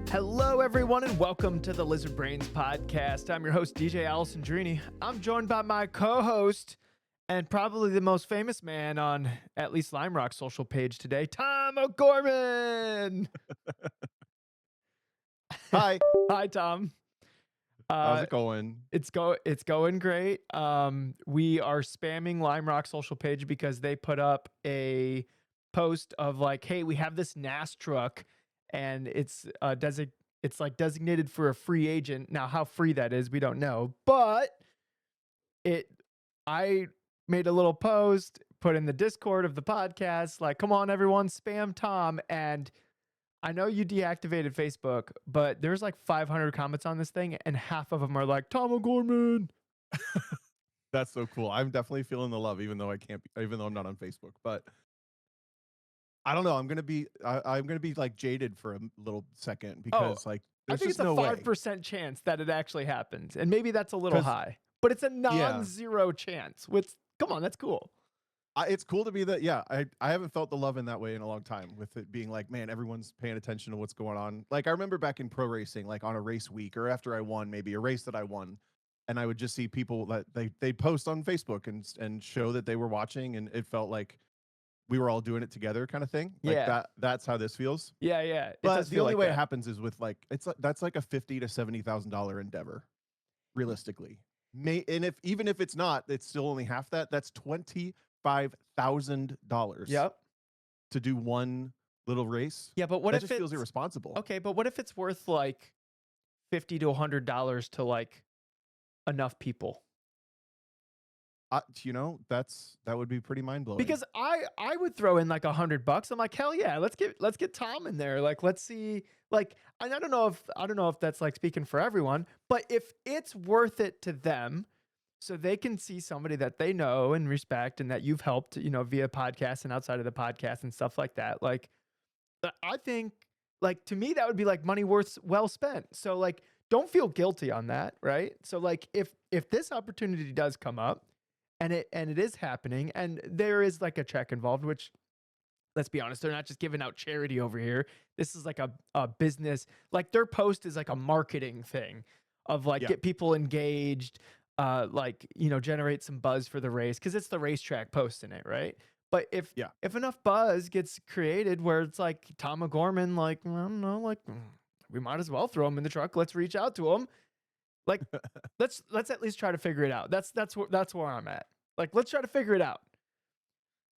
Hello, everyone, and welcome to the Lizard Brains podcast. I'm your host, DJ Alessandrini. I'm joined by my co-host and probably the most famous man on at least Lime Rock's social page today, Tom O'Gorman. Hi. Hi, Tom. How's it going? It's going great. We are spamming Lime Rock social page because they put up a post of like, hey, we have this Nastruck, and it's like designated for a free agent. Now, how free that is, we don't know. But I made a little post, put in the Discord of the podcast, like, come on, everyone, spam Tom. And I know you deactivated Facebook, but there's like 500 comments on this thing, and half of them are like, Tom O'Gorman. That's so cool. I'm definitely feeling the love, even though I'm not on Facebook. But I don't know. I'm gonna be like jaded for a little second because I there's think just it's a no way. 5% chance that it actually happens. And maybe that's a little high, but it's a non-zero chance. Come on, that's cool. It's cool to be that. Yeah, I haven't felt the love in that way in a long time, with it being like, man, everyone's paying attention to what's going on. Like I remember back in pro racing, like on a race week or after I won, maybe a race that I won, and I would just see people that they'd post on Facebook and show that they were watching, and it felt like we were all doing it together, kind of thing. Like that's how this feels. Yeah. But the only way it happens is with that's like a $50,000 to $70,000 endeavor, realistically. And even if it's not, it's still only half that. That's $25,000. Yep. To do one little race. Yeah, but what that if just feels irresponsible? Okay, but what if it's worth like $50 to $100 to like enough people? That would be pretty mind blowing. Because I would throw in like $100. I'm like, hell yeah, let's get Tom in there. Like, let's see. Like, and I don't know if that's like speaking for everyone, but if it's worth it to them, so they can see somebody that they know and respect and that you've helped, via podcast and outside of the podcast and stuff like that. Like, I think, like, to me, that would be like money well spent. So like, don't feel guilty on that, right? So like, if this opportunity does come up, and it is happening, and there is like a check involved, which, let's be honest, they're not just giving out charity over here. This is like a business. Like, their post is like a marketing thing of like, get people engaged, generate some buzz for the race, because it's the racetrack posting it, right? But if enough buzz gets created where it's like Tom O'Gorman, like, I don't know, like, we might as well throw him in the truck. Let's reach out to him. Like, let's at least try to figure it out. That's where I'm at. Like, let's try to figure it out.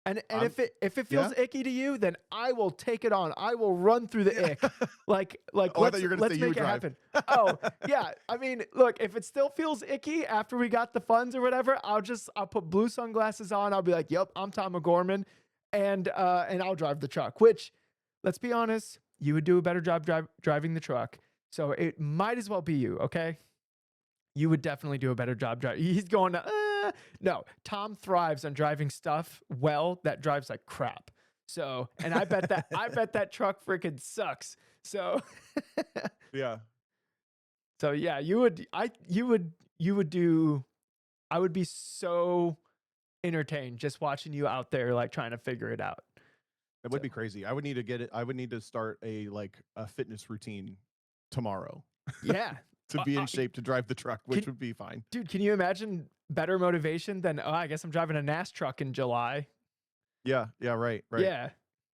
And if it feels icky to you, then I will take it on. I will run through the ick. Like let's make it happen. Oh yeah. I mean, look, if it still feels icky after we got the funds or whatever, I'll put blue sunglasses on. I'll be like, yep, I'm Tom O'Gorman, and I'll drive the truck. Which, let's be honest, you would do a better job driving the truck. So it might as well be you. Okay. You would definitely do a better job driving. He's going to, no, Tom thrives on driving stuff that drives like crap. So, and I bet that truck freaking sucks. So, yeah. So yeah, I would be so entertained just watching you out there, like trying to figure it out. It would be crazy. I would need to start a fitness routine tomorrow. Yeah. To be in shape to drive the truck, which would be fine. Dude, can you imagine better motivation than, I guess I'm driving a Nastruck in July? Yeah, right. Yeah.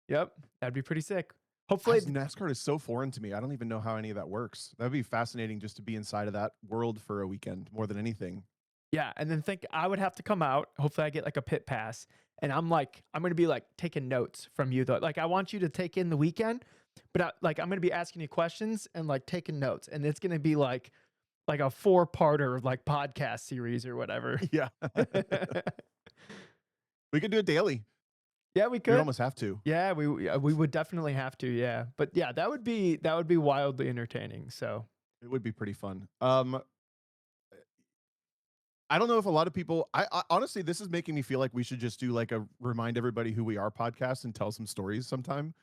Yep. That'd be pretty sick. Hopefully. NASCAR is so foreign to me. I don't even know how any of that works. That'd be fascinating just to be inside of that world for a weekend more than anything. Yeah. And then I would have to come out. Hopefully I get like a pit pass. And I'm going to be like taking notes from you though. Like, I want you to take in the weekend, but I'm going to be asking you questions and like taking notes. And it's going to be like a 4-parter like podcast series or whatever. Yeah. We could do it daily. Yeah, we could. We'd almost have to. Yeah, we would definitely have to. Yeah. But yeah, that would be wildly entertaining. So it would be pretty fun. I don't know if a lot of people, I honestly, this is making me feel like we should just do like a remind everybody who we are podcast and tell some stories sometime,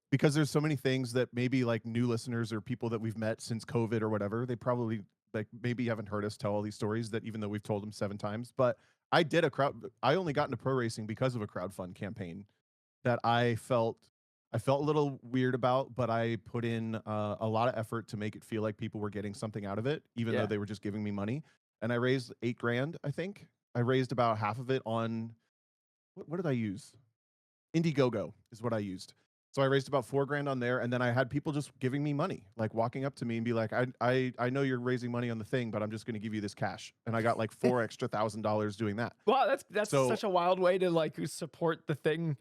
because there's so many things that maybe like new listeners or people that we've met since COVID or whatever, they probably like maybe haven't heard us tell all these stories, that even though we've told them 7 times. But I only got into pro racing because of a crowdfund campaign that I felt I felt a little weird about, but I put in a lot of effort to make it feel like people were getting something out of it, even though Yeah. they were just giving me money. And I raised 8 grand, I think. I raised about half of it on what did I use? Indiegogo is what I used. So I raised about 4 grand on there, and then I had people just giving me money, like walking up to me and be like, I know you're raising money on the thing, but I'm just going to give you this cash." And I got like four extra $1,000 doing that. Wow, that's So such a wild way to like support the thing.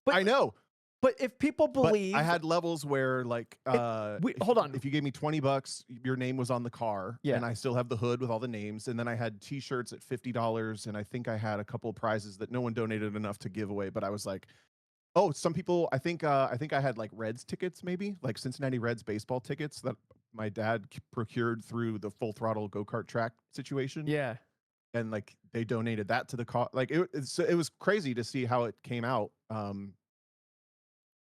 But I know, but if people but I believe had levels where like it, we hold on. if you gave me 20 bucks, your name was on the car, Yeah. and I still have the hood with all the names. And then I had t-shirts at $50, and I think I had a couple of prizes that no one donated enough to give away. But I was like, oh, some people, I think I had like Reds tickets, maybe like Cincinnati Reds baseball tickets that my dad procured through the Full Throttle go-kart track situation. Yeah. And like they donated that to the cause. Like it was crazy to see how it came out.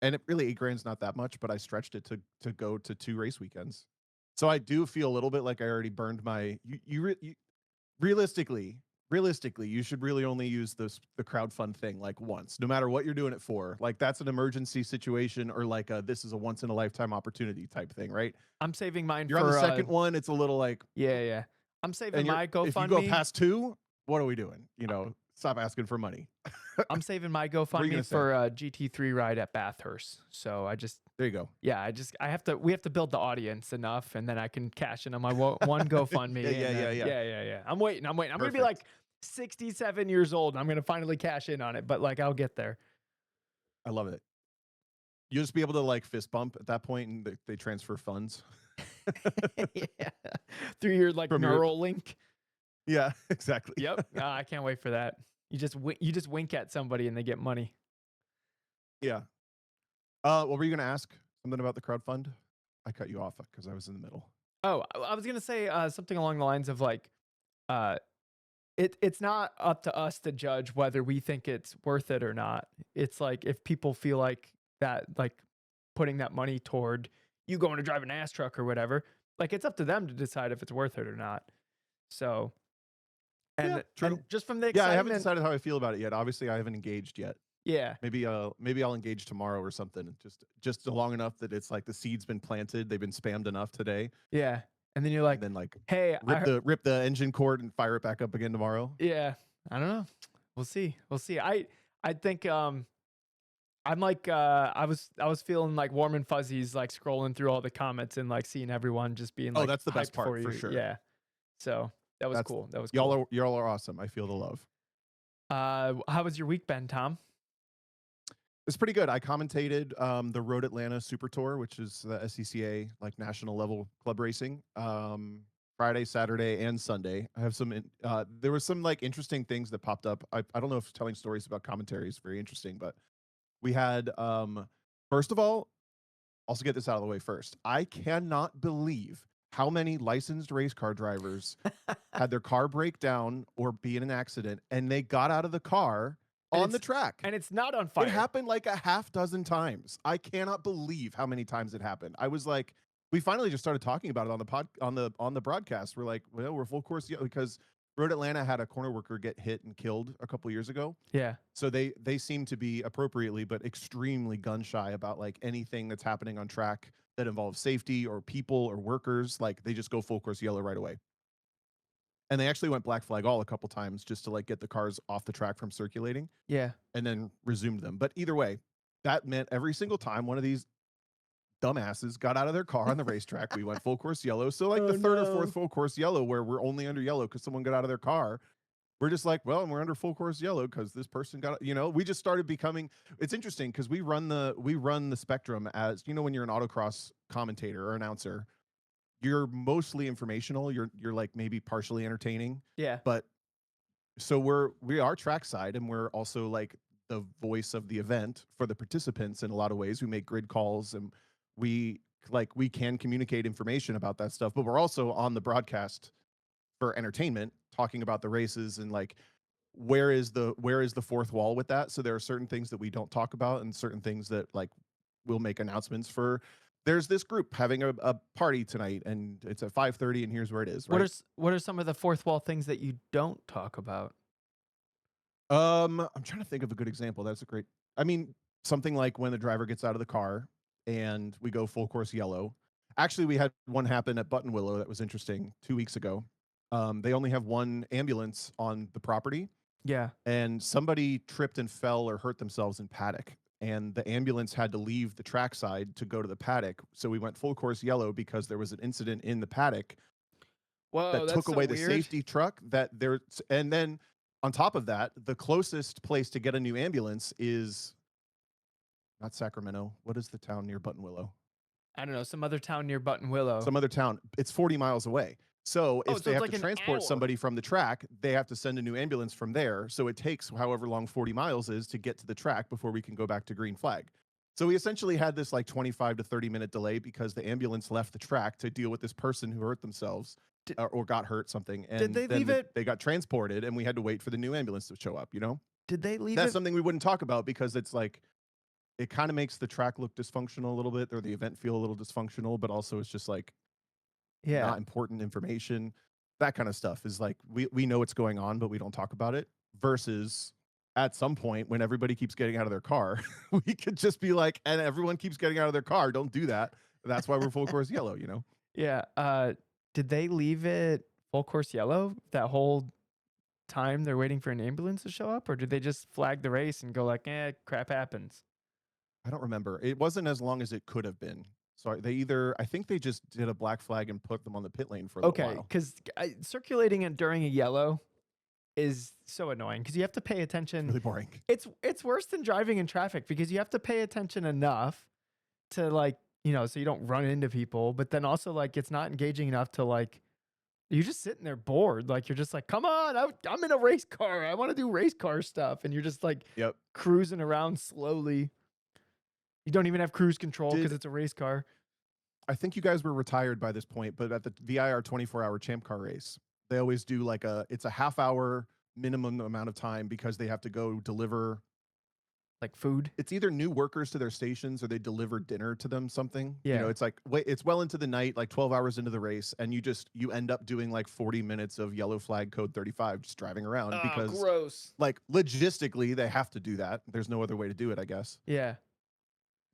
And it really 8 grand's not that much, but I stretched it to go to 2 race weekends. So I do feel a little bit like I already burned my you realistically, you should really only use the crowdfund thing like once, no matter what you're doing it for. Like that's an emergency situation, or like a this is a once in a lifetime opportunity type thing, right? I'm saving mine You're on the for second one, it's a little like, yeah, yeah. I'm saving and my if you go GoFundMe. past 2, what are we doing? Stop asking for money. I'm saving my What are you gonna GoFundMe say? for a GT3 ride at Bathurst. So I just There you go. yeah, I have to we have to build the audience enough, and then I can cash in on my one GoFundMe, Yeah, yeah, and yeah, then yeah. yeah. I'm waiting. I'm waiting. I'm gonna be Perfect. like 67 years old, and I'm gonna finally cash in on it. But like I'll get there. I love it. You'll just be able to like fist bump at that point, and they transfer funds Yeah. Through your like from your neural link. yeah, exactly. Yep. I can't wait for that. You just wink at somebody and they get money. Yeah. What were you gonna ask? Something about the crowdfund? I cut you off because I was in the middle. Oh, I was gonna say something along the lines of like uh it's not up to us to judge whether we think it's worth it or not. It's like if people feel like that, like putting that money toward you going to drive an ass truck or whatever, like it's up to them to decide if it's worth it or not. So, Yeah, and true. just from the Yeah, I haven't excitement, decided how I feel about it yet. Obviously, I haven't engaged yet. yeah, Maybe I'll engage tomorrow or something. Just long enough that it's like the seed's been planted. They've been spammed enough today, yeah. And then you're and like, then like hey, rip the engine cord and fire it back up again tomorrow. yeah, I don't know. We'll see. We'll see. I think I'm like I was feeling like warm and fuzzies like scrolling through all the comments and like seeing everyone just being Oh, like that's the best hyped for part for you. sure. Yeah. So that was That's cool. That was cool. y'all are awesome. I feel the love. How was your week been, Tom? It's pretty good. I commentated the Road Atlanta Super Tour, which is the SCCA like national level club racing. Friday, Saturday, and Sunday. I have there was some like interesting things that popped up. I don't know if telling stories about commentary is very interesting, but we had first of all, also get this out of the way first. I cannot believe how many licensed race car drivers had their car break down or be in an accident, and they got out of the car And on the it's track. and it's not on It fire. happened like a half dozen times. I cannot believe how many times it happened. I was like, we finally just started talking about it on the on the broadcast. We're like, well, we're full course because Road Atlanta had a corner worker get hit and killed a couple years ago. Yeah. So they seem to be appropriately but extremely gun shy about like anything that's happening on track that involves safety or people or workers. Like they just go full course yellow right away. And they actually went black flag all a couple times just to like get the cars off the track from circulating Yeah. and then resumed them. But either way, that meant every single time one of these dumbasses got out of their car on the racetrack, we went full course yellow. So like Oh the third or fourth no. full course yellow where we're only under yellow because someone got out of their car, we're just like, well, we're under full course yellow because this person got, we just started becoming, it's interesting because we run the spectrum as, when you're an autocross commentator or announcer, you're mostly informational. You're like maybe partially entertaining, Yeah. but so we are trackside, and we're also like the voice of the event for the participants in a lot of ways. We make grid calls, and we can communicate information about that stuff, but we're also on the broadcast for entertainment, talking about the races and like where is the fourth wall with that. So there are certain things that we don't talk about and certain things that like we'll make announcements for. There's this group having a party tonight and it's at 5:30 and here's where it is, right? What are some of the fourth wall things that you don't talk about? I'm trying to think of a good example. That's a great. I mean, something like when the driver gets out of the car and we go full course yellow. Actually, we had one happen at Button Willow that was interesting 2 weeks ago. They only have one ambulance on the property, Yeah. and somebody tripped and fell or hurt themselves in paddock. And the ambulance had to leave the trackside to go to the paddock. So we went full course yellow because there was an incident in the paddock Whoa, that that's took so away the weird. safety truck that there. And then on top of that, the closest place to get a new ambulance is not Sacramento. What is the town near Button Willow? I don't know, some other town near Button Willow. Some other town. It's 40 miles away. So Oh, if so they it's have to like an transport hour. somebody from the track, they have to send a new ambulance from there. So it takes however long 40 miles is to get to the track before we can go back to green flag. So we essentially had this like 25 to 30-minute delay because the ambulance left the track to deal with this person who hurt themselves Did or got hurt something. did And they then leave it they got transported and we had to wait for the new ambulance to show up, you know? did they leave That's it something we wouldn't talk about because it's like, it kind of makes the track look dysfunctional a little bit or the event feel a little dysfunctional, but also it's just like, Yeah. not important information. That kind of stuff is like we know what's going on, but we don't talk about it. Versus at some point when everybody keeps getting out of their car, we could just be like, and everyone keeps getting out of their car. Don't do that. That's why we're full course yellow, you know? Yeah, did they leave it full course yellow that whole time they're waiting for an ambulance to show up, or did they just flag the race and go like, "Eh, crap happens"? I don't remember. It wasn't as long as it could have been. So they either I think they just did a black flag and put them on the pit lane for a little Okay, while. because circulating it during a yellow is so annoying because you have to pay It's attention. really boring. It's worse than driving in traffic because you have to pay attention enough to like, so you don't run into people, but then also like it's not engaging enough to like you're just sitting there bored. Like you're just like, come on, I'm in a race car. I want to do race car stuff, and you're just like Yep. cruising around slowly. You don't even have cruise control because Did it's a race car. I think you guys were retired by this point, but at the VIR 24-hour champ car race, they always do like it's a half hour minimum amount of time because they have to go deliver. Like food. It's either new workers to their stations or they deliver dinner to them, something. You know, Yeah. it's like wait, it's well into the night, like 12 hours into the race, and you end up doing like 40 minutes of yellow flag code 35 just driving around Oh, because gross. like logistically they have to do that. There's no other way to do it, I guess. Yeah.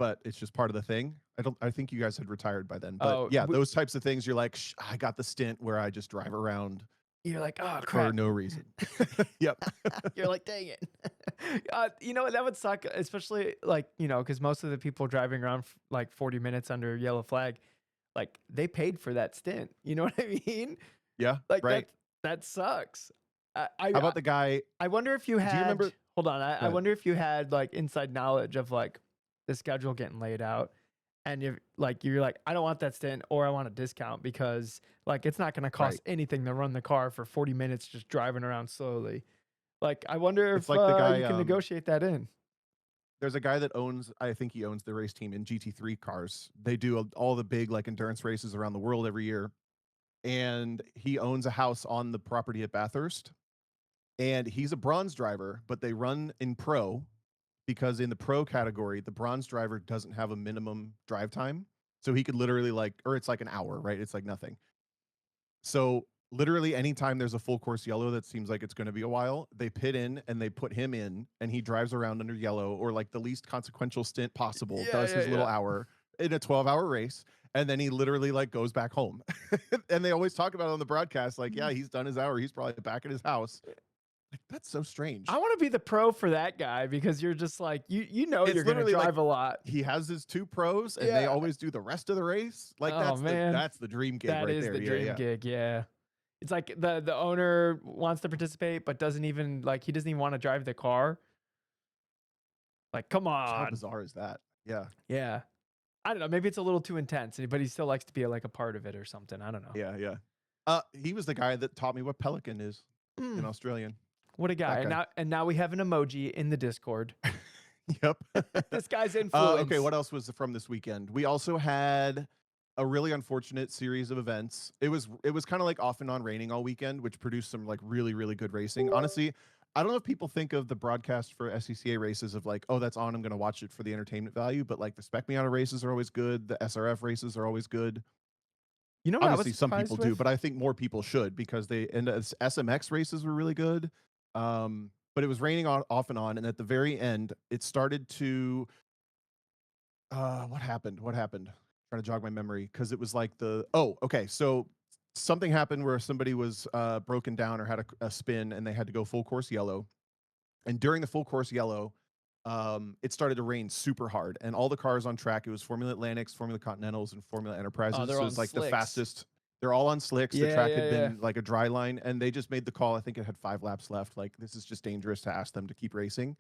But it's just part of the thing. I think you guys had retired by then. But Oh, yeah, those types of things you're like, I got the stint where I just drive around you're like, oh for crap. no reason. Yep. You're like, dang it. That would suck, especially like, because most of the people driving around like 40 minutes under yellow flag, like they paid for that stint. You know what I mean? Yeah, Like right. that sucks. I, I, How I about the guy? I wonder if you Do you had, remember? hold on. I Go ahead. wonder if you had like inside knowledge of like the schedule getting laid out. And you're like, I don't want that stint or I want a discount because like it's not going to Right. cost anything to run the car for 40 minutes just driving around slowly. Like, I wonder It's if like the guy. you can negotiate that in. There's a guy that owns. I think he owns the race team in GT3 cars. They do all the big like endurance races around the world every year, and he owns a house on the property at Bathurst. And he's a bronze driver, but they run in pro because in the pro category, the bronze driver doesn't have a minimum drive time. So he could literally or it's like an hour, right? It's like nothing. So literally anytime there's a full course yellow that seems like it's going to be a while, they pit in and they put him in and he drives around under yellow or like the least consequential stint possible, Yeah, does yeah, his little yeah. hour in a 12-hour race. And then he literally like goes back home. And they always talk about it on the broadcast, like, yeah, he's done his hour. He's probably back at his house. Like, that's so strange. I want to be the pro for that guy because you're just like, you're It's going to literally like drive a lot. he has his two pros and they Yeah. always do the rest of the race. Like Oh, man. that's the dream gig That right is there. the Yeah, dream yeah. gig. Yeah. It's like the owner wants to participate, but doesn't even like, he doesn't even want to drive the car. Like, come How on. bizarre is that? Yeah. Yeah. I don't know. Maybe it's a little too intense, but he still likes to be like a part of it or something. I don't know. Yeah, yeah. He was the guy that taught me what pelican is in Mm, Australian. what a guy. That guy. And now we have an emoji in the Discord. Yep. This guy's influence. Okay, what else was from this weekend? We also had a really unfortunate series of events. It was kind of like off and on raining all weekend, which produced some like really, really good racing. Honestly, I don't know if people think of the broadcast for SCCA races of like, oh, that's on, I'm going to watch it for the entertainment value. But like the Spec Miata races are always good. The SRF races are always good. You know what I was Obviously, some surprised people do, with? but I think more people should because SMX races were really good. But it was raining off and on, and at the very end, it started to What happened? What happened? Trying to jog my memory because it was like oh, okay. So something happened where somebody was broken down or had a spin and they had to go full course yellow. And during the full course yellow, it started to rain super hard, and all the cars on track. It was Formula Atlantics, Formula Continentals, and Formula Oh, Enterprises. they're So on it's like the slicks. fastest. They're all on slicks. The Yeah, track yeah, had yeah. been like a dry line, and they just made the call. I think it had 5 laps left. Like this is just dangerous to ask them to keep racing,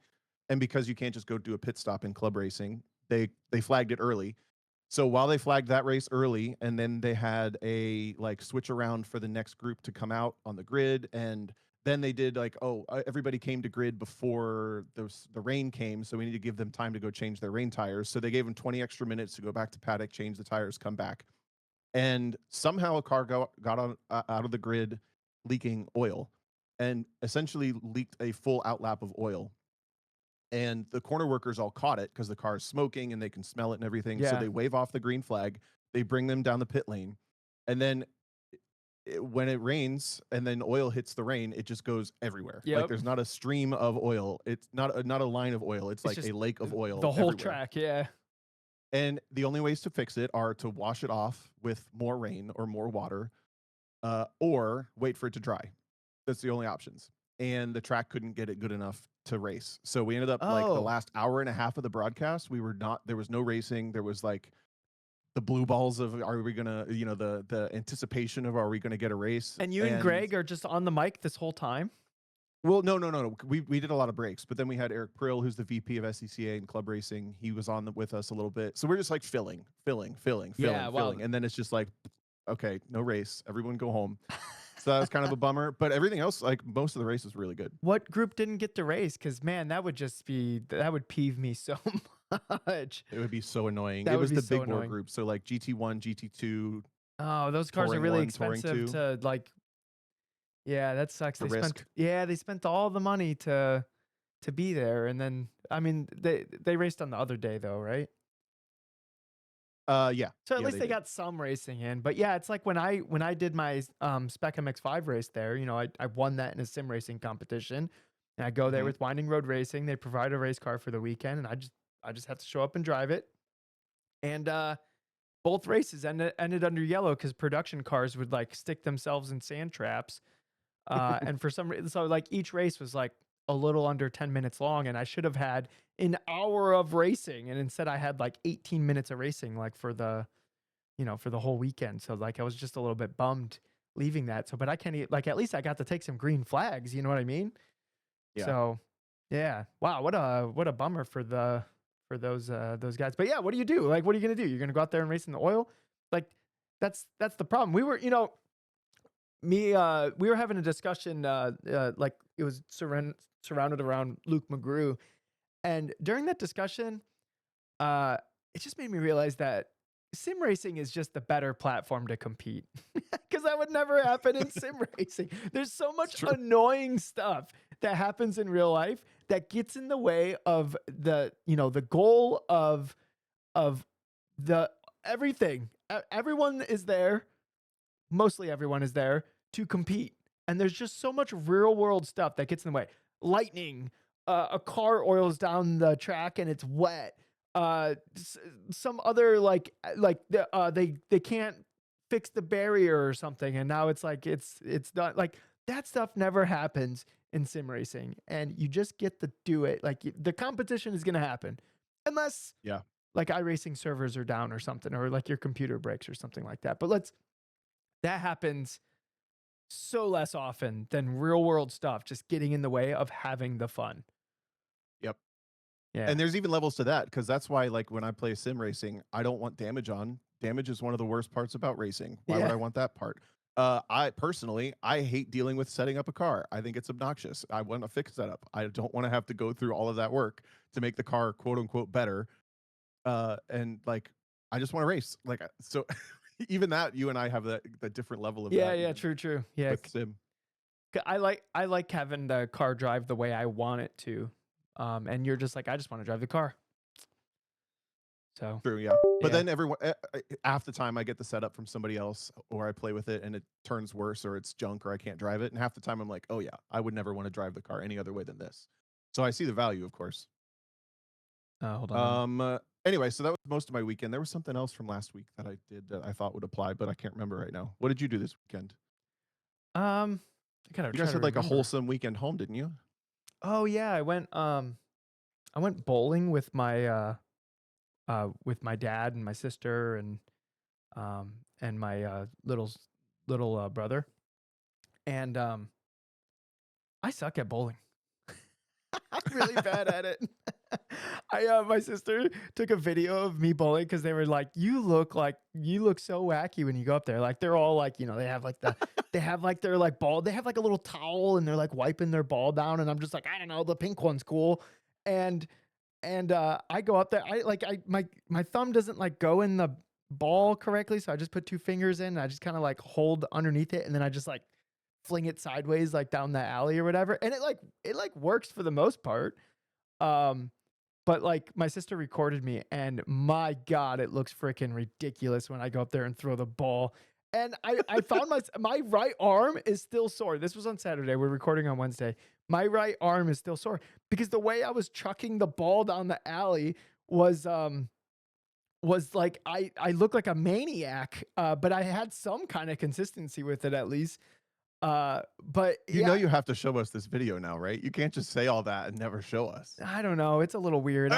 and because you can't just go do a pit stop in club racing, they flagged it early. So while they flagged that race early, and then they had a like switch around for the next group to come out on the grid, and then they did like, oh, everybody came to grid before the rain came, so we need to give them time to go change their rain tires. So they gave them 20 extra minutes to go back to paddock, change the tires, come back, and somehow a car got on out of the grid, leaking oil, and essentially leaked a full outlap of oil. And the corner workers all caught it because the car is smoking and they can smell it and everything. So Yeah. they wave off the green flag. They bring them down the pit lane, and then when it rains and then oil hits the rain, it just goes everywhere. Like Yep. there's not a stream of oil. It's not a line of oil. It's It's like just a lake of the oil whole everywhere. track. Yeah. And the only ways to fix it are to wash it off with more rain or more water, or wait for it to dry. That's the only options. And the track couldn't get it good enough to race. So we ended up like the Oh, last hour and a half of the broadcast, we were not, there was no racing. There was like the blue balls of, are we gonna, the anticipation of, are we gonna get a race? and you and And Greg are just on the mic this whole time? well, no. We did a lot of breaks, but then we had Eric Prill, who's the VP of SCCA and club racing. He was on with us a little bit. So we're just like Yeah, wow. filling. And then it's just like, okay, no race. Everyone go home. So that was kind of a bummer. But everything else, like most of the race was really good. What group didn't get to race? Because man, that would peeve me so much. It would be so annoying. That It would was be the so big bore annoying. group. So like GT1, GT2, Oh, those cars are Touring really 1, Touring expensive 2, to like. Yeah, that sucks. the risk. They spent all the money to be there, and then I mean they raced on the other day though, right? Yeah. So at Yeah, least they they did. got some racing in. But yeah, it's like when I did my Spec MX5 race there, I won that in a sim racing competition. And I go there Hmm. with Winding Road Racing. They provide a race car for the weekend, and I just have to show up and drive it. And both races ended under yellow because production cars would like stick themselves in sand traps. And for some reason, so like each race was like a little under 10 minutes long, and I should have had an hour of racing, and instead I had like 18 minutes of racing, like for the whole weekend. So like I was just a little bit bummed leaving that. So, but I can't like at least I got to take some green flags. You know what I mean? Yeah. So, yeah. Wow, what a bummer for those guys. But yeah, what do you do? Like, what are you gonna do? You're gonna go out there and race in the oil? Like, that's the problem. We were having a discussion. Like it was surrounded around Luke McGrew, and during that discussion, uh, it just made me realize that sim racing is just the better platform to compete because that would never happen in sim racing. There's so It's much true. annoying stuff that happens in real life that gets in the way of the goal of the everything. Everyone is there, mostly everyone is there to compete. And there's just so much real world stuff that gets in the way. Lightning, a car oils down the track and it's wet. Some other they can't fix the barrier or something, and now it's like it's done. Like that stuff never happens in sim racing, and you just get to do it. Like the competition is gonna happen, unless Yeah. like iRacing servers are down or something, or like your computer breaks or something like that. But that happens so less often than real world stuff just getting in the way of having the fun. Yep. Yeah. And there's even levels to that because that's why, like, when I play sim racing, I don't want damage on. Damage is one of the worst parts about racing. Why would Yeah. I want that part? I personally, I hate dealing with setting up a car. I think it's obnoxious. I want a fixed setup. I don't want to have to go through all of that work to make the car quote unquote better. And like, I just want to race. Like, so even that, you and I have the different level of Yeah, that, yeah, even true, true. Yeah. with sim. I like having the car drive the way I want it to. And you're just like, I just want to drive the car. So True, yeah. But yeah. then everyone half the time I get the setup from somebody else, or I play with it and it turns worse, or it's junk, or I can't drive it. And half the time I'm like, oh yeah, I would never want to drive the car any other way than this. So I see the value, of course. Hold on. Anyway, so that was most of my weekend. There was something else from last week that I did that I thought would apply, but I can't remember right now. What did you do this weekend? I gotta You try guys to had like a remember. wholesome weekend home, didn't you? Oh yeah, I went bowling with my dad and my sister and my little brother. And I suck at bowling. I'm really bad at it. My sister took a video of me bowling because they were like you look so wacky when you go up there. Like they're all like, they have like their like ball, they have like a little towel and they're like wiping their ball down, and I'm just like, I don't know, the pink one's cool. And I go up there. My thumb doesn't like go in the ball correctly, so I just put two fingers in and I just kind of like hold underneath it, and then I just like fling it sideways like down the alley or whatever. And it works for the most part. Um but like my sister recorded me, and my God, it looks freaking ridiculous when I go up there and throw the ball. And I found my right arm is still sore. This was on Saturday. We're recording on Wednesday. My right arm is still sore because the way I was chucking the ball down the alley was like I looked like a maniac. But I had some kind of consistency with it at least. But You know yeah, you have to show us this video now, right? You can't just say all that and never show us. I don't know. It's a little weird.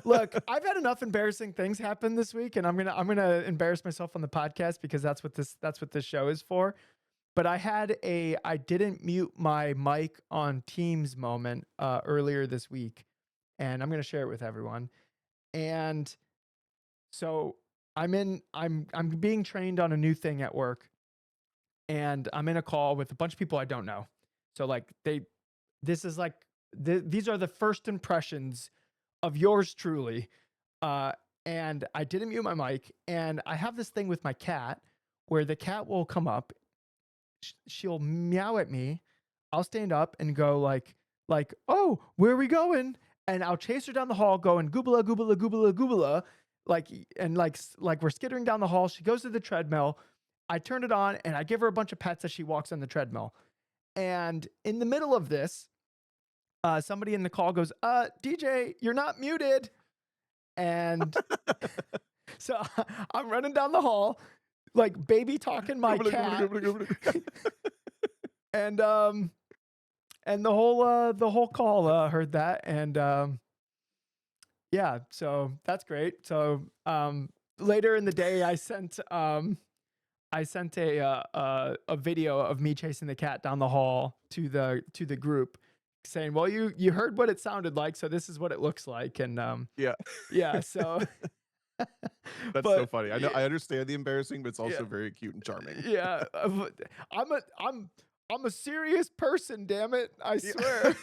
Look, I've had enough embarrassing things happen this week, and I'm gonna embarrass myself on the podcast because that's what this show is for. But I didn't mute my mic on Teams moment earlier this week, and I'm gonna share it with everyone. And so I'm being trained on a new thing at work, and I'm in a call with a bunch of people I don't know. So like this is like these are the first impressions of yours truly. Uh, and I didn't mute my mic, and I have this thing with my cat where the cat will come up, she'll meow at me, I'll stand up and go like, oh, where are we going? And I'll chase her down the hall, going goobala goobala goobala goobala, like and like we're skittering down the hall. She goes to the treadmill. I turn it on and I give her a bunch of pets as she walks on the treadmill. And in the middle of this, somebody in the call goes, DJ, you're not muted. And so I'm running down the hall, like baby talking my cat. and and the whole call heard that. And yeah, so that's great. So later in the day I sent a video of me chasing the cat down the hall to the group, saying, "Well, you heard what it sounded like, so this is what it looks like." And Yeah. yeah, so That's so but funny. I know I understand the embarrassing, but it's yeah, also very cute and charming. yeah, I'm a I'm I'm a serious person, damn it, I Yeah. swear.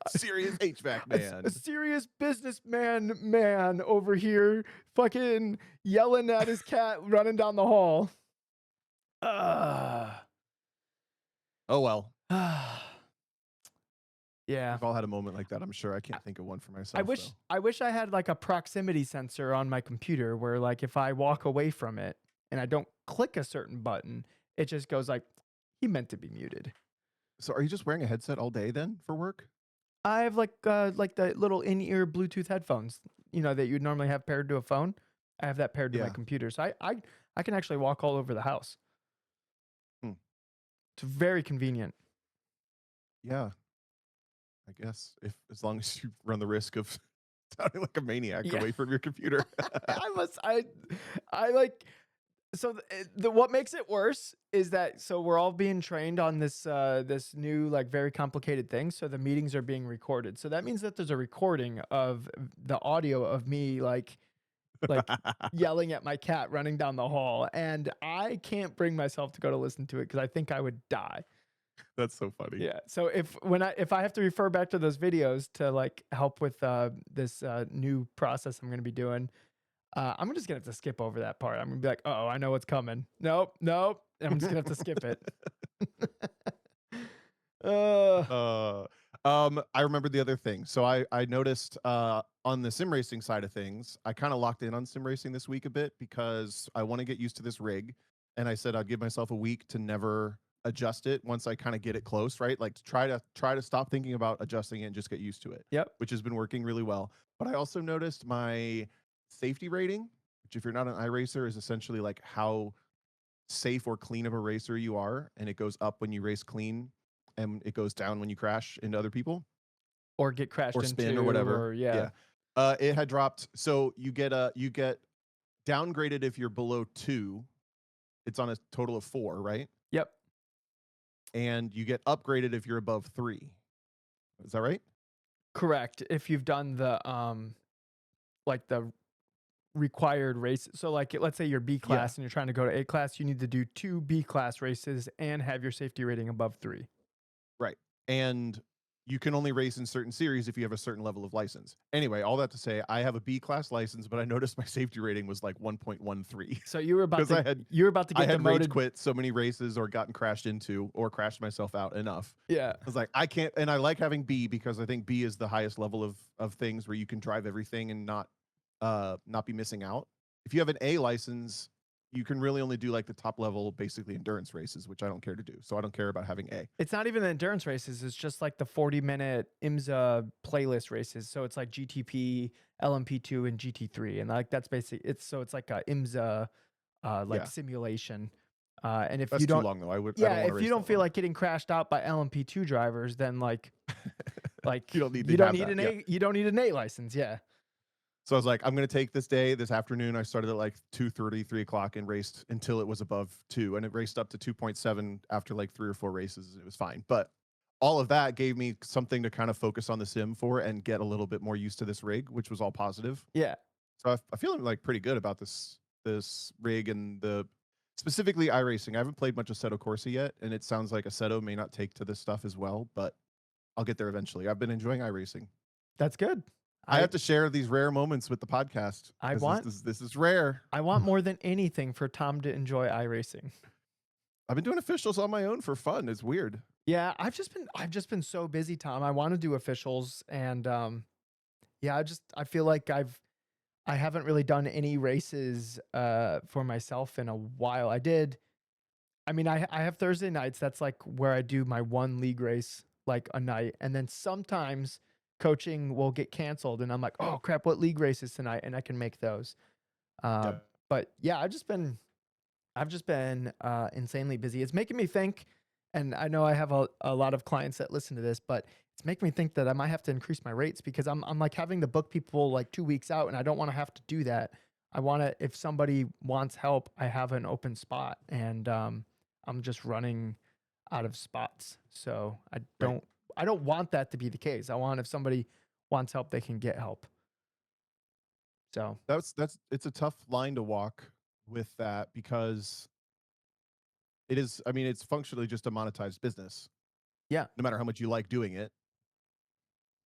Serious HVAC A man. serious businessman man over here fucking yelling at his cat running down the hall. Uh, Oh well. yeah. We've all had a moment like that, I'm sure. I can't think of one for I myself wish though. I wish I had like a proximity sensor on my computer where like if I walk away from it and I don't click a certain button, it just goes like he meant to be muted. So are you just wearing a headset all day then for work? I have like the little in-ear Bluetooth headphones, that you'd normally have paired to a phone. I have that paired to my Yeah. computer. So I can actually walk all over the house. Hmm. It's very convenient. Yeah. I guess if as long as you run the risk of sounding like a maniac Yeah. away from your computer. I like so what makes it worse is that so we're all being trained on this new like very complicated thing, so the meetings are being recorded, so that means that there's a recording of the audio of me like yelling at my cat running down the hall, and I can't bring myself to go to listen to it because I think I would die. That's so funny. Yeah, so if I have to refer back to those videos to like help with this new process I'm going to be doing, I'm just gonna have to skip over that part. I'm gonna be like, oh, I know what's coming. Nope, nope. I'm just gonna have to skip it. uh, Uh, I remember the other thing. So I noticed on the sim racing side of things, I kind of locked in on sim racing this week a bit because I want to get used to this rig, and I said I'd give myself a week to never adjust it once I kind of get it close, right? Like to try to stop thinking about adjusting it and just get used to it, Yep. which has been working really well. But I also noticed my safety rating, which if you're not an iRacer is essentially like how safe or clean of a racer you are, and it goes up when you race clean and it goes down when you crash into other people Or get or crashed spin or into, whatever. or yeah. Yeah. It had dropped. So you get downgraded if you're below 2. It's on a total of 4, right? Yep. And you get upgraded if you're above 3. Is that right? Correct. If you've done the like the required race. So like let's say you're B Yeah. class and you're trying to go to A class, you need to do 2 B class races and have your safety rating above 3. Right. And you can only race in certain series if you have a certain level of license. Anyway, all that to say, I have a B class license, but I noticed my safety rating was like 1.13 So you were about because to I get had rage demoted. quit so many races or gotten crashed into or crashed myself out enough. Yeah. I was like, I can't, and I like having B because I think B is the highest level of things where you can drive everything and not be missing out. If you have an A license, you can really only do like the top level, basically endurance races, which I don't care to do. So I don't care about having A. It's not even the endurance races, it's just like the 40-minute IMSA playlist races. So it's like GTP, LMP2 and GT3 and like that's basically it's like a IMSA like Yeah, simulation. And if you that's too don't long though. I don't yeah, want to if you race don't that feel long. like getting crashed out by LMP2 drivers, then You don't need you to don't have need that. an Yeah. you don't need an A license. Yeah. So I was like, I'm gonna take this day, this afternoon. I started at like 2:30, 3 o'clock, and raced until it was above 2, and it raced up to 2.7 after like 3 or 4 races. It was fine, but all of that gave me something to kind of focus on the sim for and get a little bit more used to this rig, which was all positive. Yeah. So I feel like pretty good about this rig and the specifically iRacing. I haven't played much Assetto Corsa yet, and it sounds like Assetto may not take to this stuff as well, but I'll get there eventually. I've been enjoying iRacing. That's good. I I have to share these rare moments with the podcast I because want this is rare. I want more than anything for Tom to enjoy iRacing. I've been doing officials on my own for fun. It's weird. Yeah, I've just been so busy, Tom. I want to do officials and yeah, I feel like I haven't really done any races for myself in a while. I mean I have Thursday nights. That's like where I do my one league race like a night. And then sometimes coaching will get canceled and I'm like, "Oh crap, what league races tonight?" and I can make those. Uh Yeah. but yeah, I've just been insanely busy. It's making me think, and I know I have a lot of clients that listen to this, but it's making me think that I might have to increase my rates because I'm like having to book people like 2 weeks out, and I don't want to have to do that. I want to, if somebody wants help, I have an open spot, and I'm just running out of spots. So Right. I don't want that to be the case. I want if somebody wants help, they can get help. So That's it's a tough line to walk with that because it is, I mean, it's functionally just a monetized business, yeah, no matter how much you like doing it.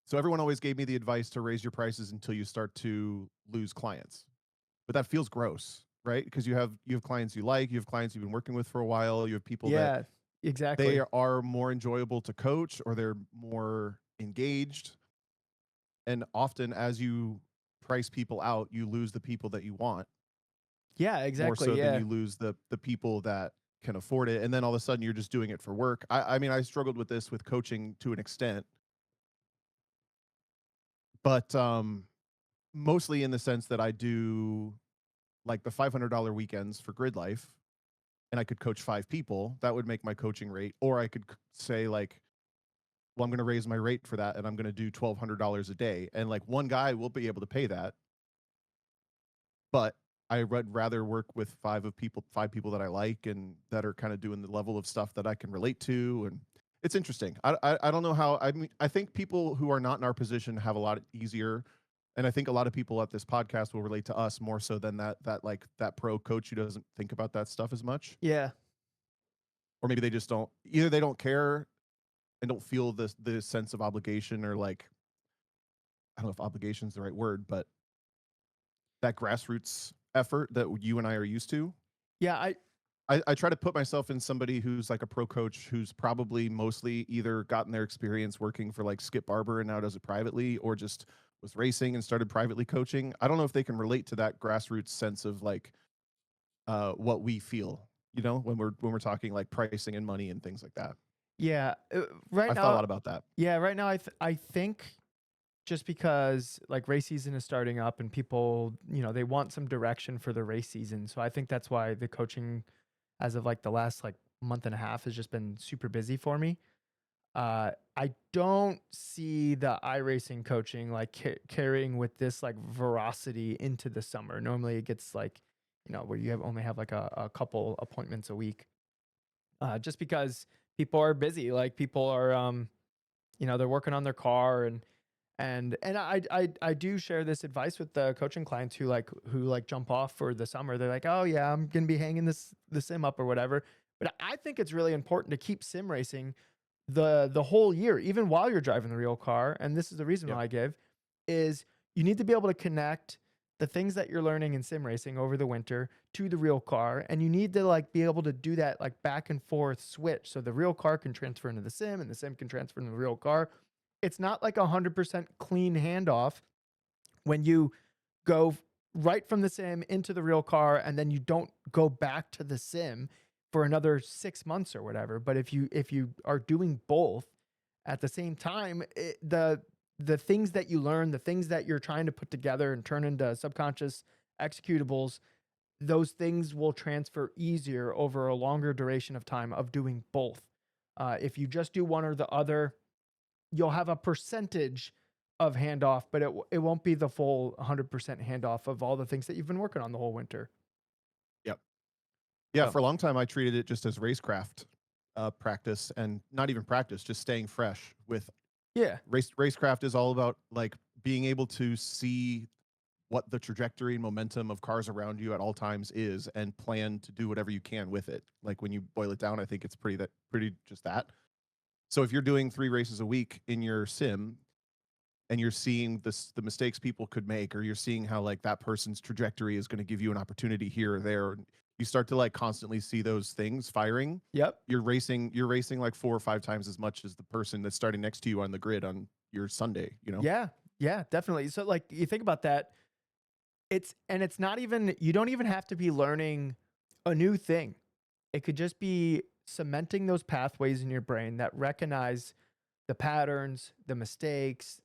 So everyone always gave me the advice to raise your prices until you start to lose clients. But that feels gross, right? Because you have clients you like, you have clients you've been working with for a while, you have people that yeah, they exactly. are more enjoyable to coach or they're more engaged. And often as you price people out, you lose the people that you want Yeah, more exactly. so than Yeah. you lose the people that can afford it. And then all of a sudden you're just doing it for work. I mean, I struggled with this with coaching to an extent, but mostly in the sense that I do like the $500 weekends for grid life and I could coach 5 people. That would make my coaching rate. Or I could say like, well, I'm going to raise my rate for that and I'm going to do $1,200 a day. And like one guy will be able to pay that, but I would rather work with 5 people that I like and that are kind of doing the level of stuff that I can relate to. And it's interesting. I don't know how, I mean, I think people who are not in our position have a lot easier. And I think a lot of people at this podcast will relate to us more so than that pro coach who doesn't think about that stuff as much. Yeah. Or maybe they just don't, either they don't care and don't feel the sense of obligation or like, I don't know if obligation is the right word, but that grassroots effort that you and I are used to. Yeah, I I try to put myself in somebody who's like a pro coach who's probably mostly either gotten their experience working for like Skip Barber and now does it privately or just was racing and started privately coaching. I don't know if they can relate to that grassroots sense of like what we feel. when we're talking like pricing and money and things like that. Yeah, right I've thought a now, lot about that. yeah, right now I think just because like race season is starting up and people, they want some direction for the race season. So I think that's why the coaching as of like the last like month and a half has just been super busy for me. I don't see the iRacing coaching like carrying with this like veracity into the summer. Normally it gets like, where you only have like a couple appointments a week, just because people are busy. Like people are, they're working on their car and I do share this advice with the coaching clients who jump off for the summer. They're like, oh yeah, I'm gonna be hanging the sim up or whatever. But I think it's really important to keep sim racing the whole year, even while you're driving the real car. And this is the reason Yep. why I give is you need to be able to connect the things that you're learning in sim racing over the winter to the real car, and you need to like be able to do that like back and forth switch so the real car can transfer into the sim and the sim can transfer into the real car. It's not like 100% clean handoff when you go right from the sim into the real car and then you don't go back to the sim for another 6 months or whatever. But if you are doing both at the same time, the things that you learn, the things that you're trying to put together and turn into subconscious executables, those things will transfer easier over a longer duration of time of doing both. If you just do one or the other, you'll have a percentage of handoff, but it won't be the full 100% handoff of all the things that you've been working on the whole winter. Yep. Yeah, So for a long time I treated it just as racecraft practice, and not even practice, just staying fresh with yeah, racecraft is all about like being able to see what the trajectory and momentum of cars around you at all times is and plan to do whatever you can with it. Like when you boil it down, I think it's pretty just that. So if you're doing 3 races a week in your sim and you're seeing the mistakes people could make, or you're seeing how like that person's trajectory is going to give you an opportunity here or there, and you start to like constantly see those things firing. yep, You're racing like 4 or 5 times as much as the person that's starting next to you on the grid on your Sunday. yeah, yeah, definitely. So like you think about that, it's not even you don't even have to be learning a new thing. It could just be cementing those pathways in your brain that recognize the patterns, the mistakes,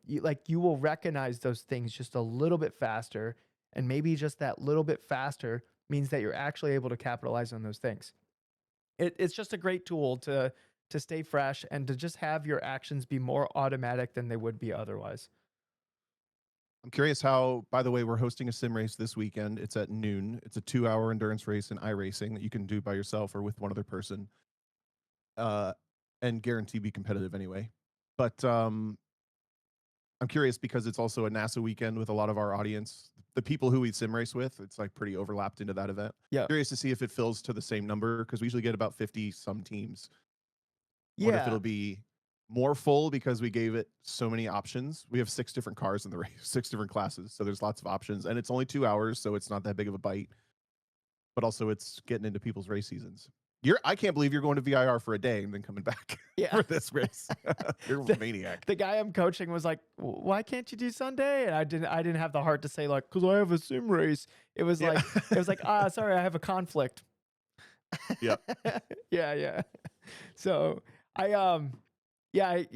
you will recognize those things just a little bit faster, and maybe just that little bit faster means that you're actually able to capitalize on those things. It's just a great tool to stay fresh and to just have your actions be more automatic than they would be otherwise. I'm curious how, by the way, we're hosting a sim race this weekend. It's at noon. It's a 2-hour endurance race in iRacing that you can do by yourself or with one other person, uh, and guarantee be competitive anyway. But I'm curious because it's also a NASA weekend with a lot of our audience, the people who we sim race with. It's like pretty overlapped into that event. Yeah. Curious to see if it fills to the same number because we usually get about 50 some teams. Wonder if Yeah. it'll be more full because we gave it so many options. We have 6 different cars in the race, 6 different classes, so there's lots of options, and it's only 2 hours, so it's not that big of a bite. But also, it's getting into people's race seasons. I can't believe you're going to VIR for a day and then coming back Yeah. for this race. You're a the, maniac. the guy I'm coaching was like, "Why can't you do Sunday?" And I didn't have the heart to say like, "Cause I have a sim race." It was Yeah. like it was like, "Ah, sorry, I have a conflict." Yeah. Yeah, yeah. So I yeah, I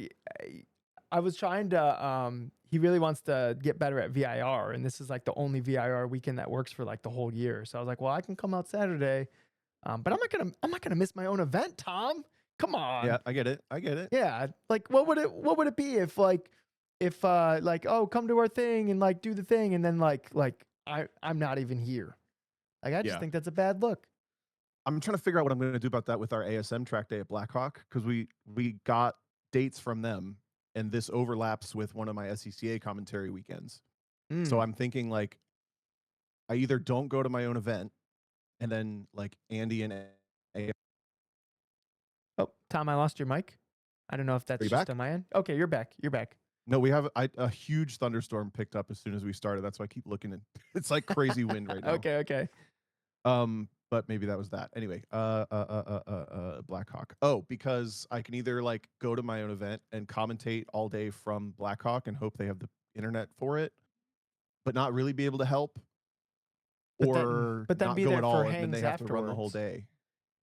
I was trying to he really wants to get better at VIR, and this is like the only VIR weekend that works for like the whole year. So I was like, well, I can come out Saturday. But I'm not gonna miss my own event, Tom. Come Yeah. on. I get it. I get it. Yeah. Like what would it be if oh come to our thing and like do the thing and then like I'm not even here. Like I just Yeah. think that's a bad look. I'm trying to figure out what I'm going to do about that with our ASM track day at Blackhawk because we got dates from them, and this overlaps with one of my SCCA commentary weekends. So Mm. I'm thinking like I either don't go to my own event, and then like Andy and A, Oh, Tom, I lost your mic. I don't know if are that's you just back? on my end. Okay, you're back. You're back. No, we have a huge thunderstorm picked up as soon as we started. That's why I keep looking, and it's like crazy wind right now. Okay, okay. But maybe that was that. Anyway, Blackhawk. Oh, because I can either like go to my own event and commentate all day from Blackhawk and hope they have the internet for it, but not really be able to help, or but then not be go there at for all, and then they hangs have to run the whole afterwards. day.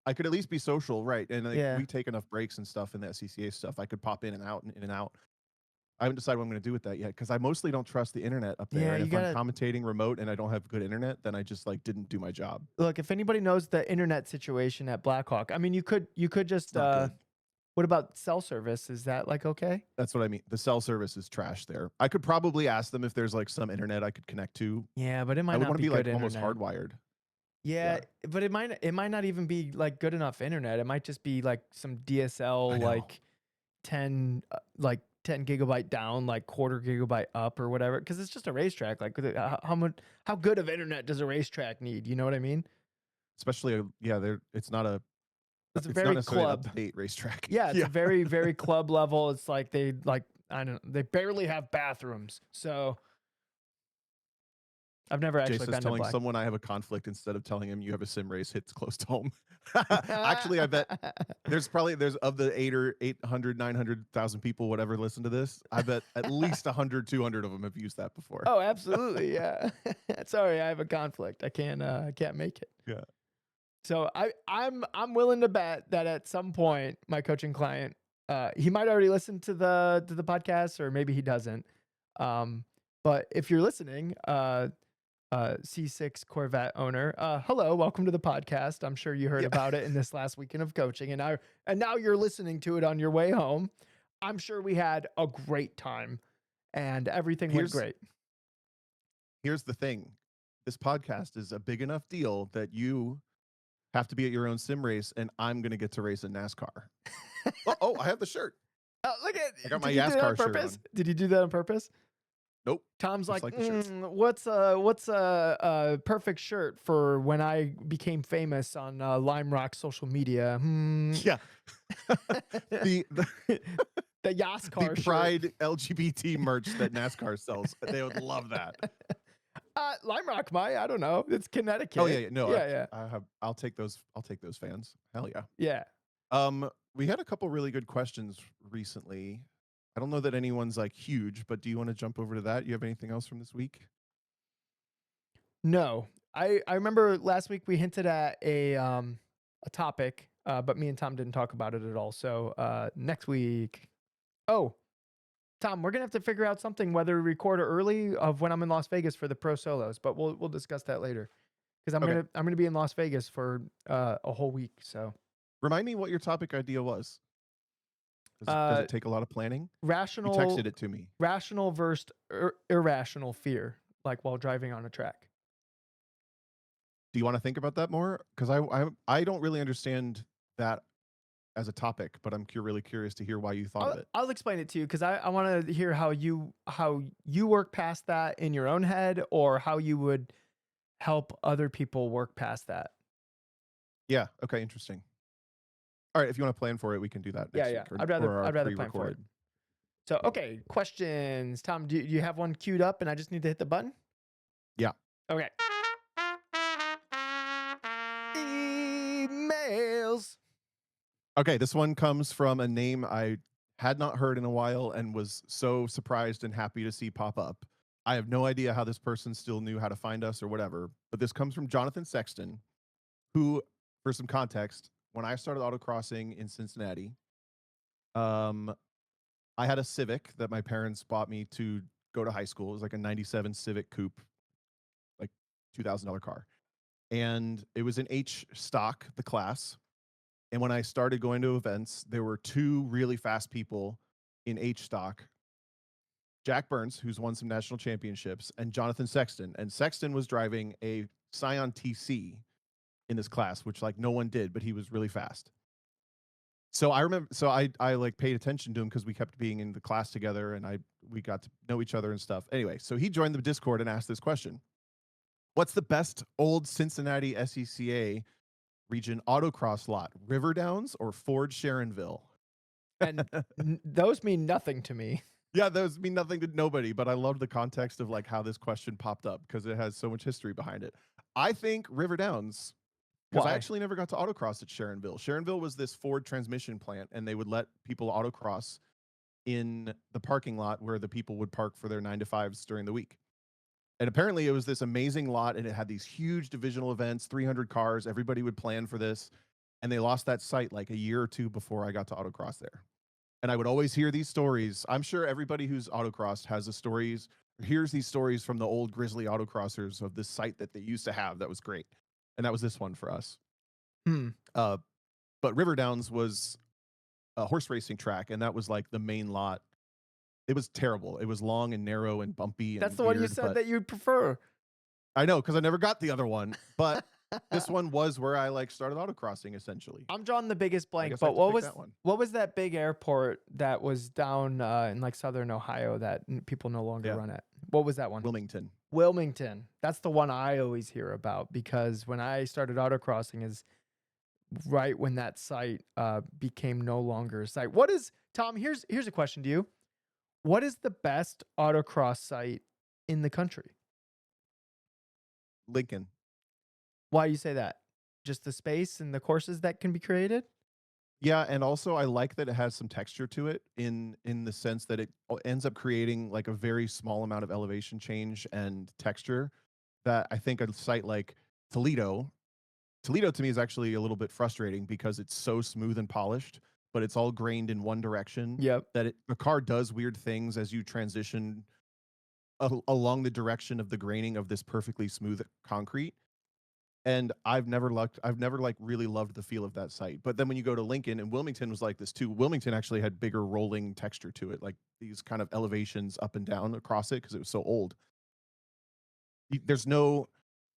I could at least be social, right? And like Yeah. we take enough breaks and stuff in the SCCA stuff. I could pop in and out and in and out. I haven't decided what I'm going to do with that yet because I mostly don't trust the internet up there. Yeah, And you if I'm gotta commentating remote and I don't have good internet, then I just like didn't do my job. look, if anybody knows the internet situation at Blackhawk, I mean, you could It's just, not good. what about cell service? Is that, like, okay? That's what I mean. The cell service is trash there. I could probably ask them if there's like some internet I could connect to. Yeah, but it I might would not want to be be good like almost internet. hardwired. Yeah, Yeah, but it might not even be, like, good enough internet. It might just be, like, some I DSL, know. like, 10 gigabyte down, like, quarter gigabyte up or whatever. Because it's just a racetrack, like, how good of internet does a racetrack need, you know what I mean? Especially, yeah, there. It's a It's not very necessarily an up club. to date racetrack. Yeah, it's a Yeah. very, very club level. It's like I don't know, they barely have bathrooms. So I've never Jay actually says been to telling Black. someone I have a conflict instead of telling him you have a sim race hits close to home. Actually, I bet there's of the 800, 900,000 people, whatever, listen to this. I bet at least 100, 200 of them have used that before. Oh, absolutely, yeah. Sorry, I have a conflict. I can't make it. Yeah. So I'm willing to bet that at some point my coaching client, he might already listen to the podcast, or maybe he doesn't. Um, but if you're listening, C6 Corvette owner, hello, welcome to the podcast. I'm sure you heard Yeah. about it in this last weekend of coaching, and now you're listening to it on your way home. I'm sure we had a great time, and everything went Here's great. here's the thing. This podcast is a big enough deal that you have to be at your own sim race, and I'm gonna get to race in NASCAR. Oh, I have the shirt. Oh, look at I got my did you do that on NASCAR shirt purpose? on. Did you do that on purpose? Nope. Tom's Just like, like the shirts. what's a perfect shirt for when I became famous on Lime Rock social media? Yeah. the The the Yascar shirt. Pride LGBT merch that NASCAR sells. They would love that. Lime Rock, I don't know. It's Connecticut. Oh yeah. No, Yeah, yeah, I have. I'll take those. I'll take those fans. Hell yeah. yeah. We had a couple really good questions recently. I don't know that anyone's like huge, but do you want to jump over to that? You have anything else from this week? No, I remember last week we hinted at a topic, but me and Tom didn't talk about it at all. So next week, oh, Tom, we're gonna have to figure out something whether we record early of when I'm in Las Vegas for the pro solos, but we'll discuss that later because Okay. I'm gonna be in Las Vegas for a whole week. So Remind me what your topic idea was. Does uh, it take a lot of planning? You rational texted it to me. rational versus irrational fear, like while driving on a track. Do you want to think about that more? Because I don't really understand that as a topic, but I'm really curious to hear why you thought of it. I'll explain it to you because I want to hear how you work past that in your own head, or how you would help other people work past that. Yeah. Okay. Interesting. All right. If you want to plan for it, we can do that next Yeah. week. I'd Or our rather plan for it. pre-recorded. So okay, questions. Tom, do you have one queued up and I just need to hit the button? Yeah. Okay. Emails. Okay. This one comes from a name I had not heard in a while and was so surprised and happy to see pop up. I have no idea how this person still knew how to find us or whatever, but this comes from Jonathan Sexton, who, for some context, when I started autocrossing in Cincinnati, I had a Civic that my parents bought me to go to high school. It was like a 97 Civic Coupe, like $2,000 car. And it was an H stock, the class. And when I started going to events, there were two really fast people in H stock: Jack Burns, who's won some national championships, and Jonathan Sexton. And Sexton was driving a Scion TC in this class, which like no one did, but he was really fast. So I remember, so I like paid attention to him because we kept being in the class together, and we got to know each other and stuff. Anyway, so he joined the Discord and asked this question: what's the best old Cincinnati SECA region autocross lot, River Downs or Ford Sharonville? And those mean nothing to me. Yeah, those mean nothing to nobody, but I love the context of like how this question popped up because it has so much history behind it. I think River Downs, because I Why? actually never got to autocross at Sharonville. Sharonville was this Ford transmission plant, and they would let people autocross in the parking lot where the people would park for their 9 to 5s during the week. And apparently it was this amazing lot and it had these huge divisional events, 300 cars. Everybody would plan for this. And they lost that site like a year or two before I got to autocross there. And I would always hear these stories. I'm sure everybody who's autocrossed has the stories, hears these stories from the old grizzly autocrossers of this site that they used to have that was great. And that was this one for us. Hmm. Uh, but River Downs was a horse racing track, and that was like the main lot. It was terrible. It was long and narrow and bumpy That's and the one you weird, said but that you'd prefer. I know because I never got the other one. But this one was where I like started autocrossing essentially. I'm drawing the biggest I blank, guess I but have to pick that one. what was that big airport that was down in like southern Ohio that people no longer Yeah, run at? What was that one? Wilmington. Wilmington. That's the one I always hear about because when I started autocrossing is right when that site became no longer a site. What is Tom? Here's a question to you. What is the best autocross site in the country? Lincoln. Why do you say that? Just the space and the courses that can be created? Yeah, and also I like that it has some texture to it in the sense that it ends up creating like a very small amount of elevation change and texture that I think a site like Toledo, Toledo to me is actually a little bit frustrating because it's so smooth and polished, but it's all grained in one direction Yep. that the car does weird things as you transition along the direction of the graining of this perfectly smooth concrete. And I've never like really loved the feel of that site. But then when you go to Lincoln, and Wilmington was like this too. Wilmington actually had bigger rolling texture to it, like these kind of elevations up and down across it because it was so old. There's no,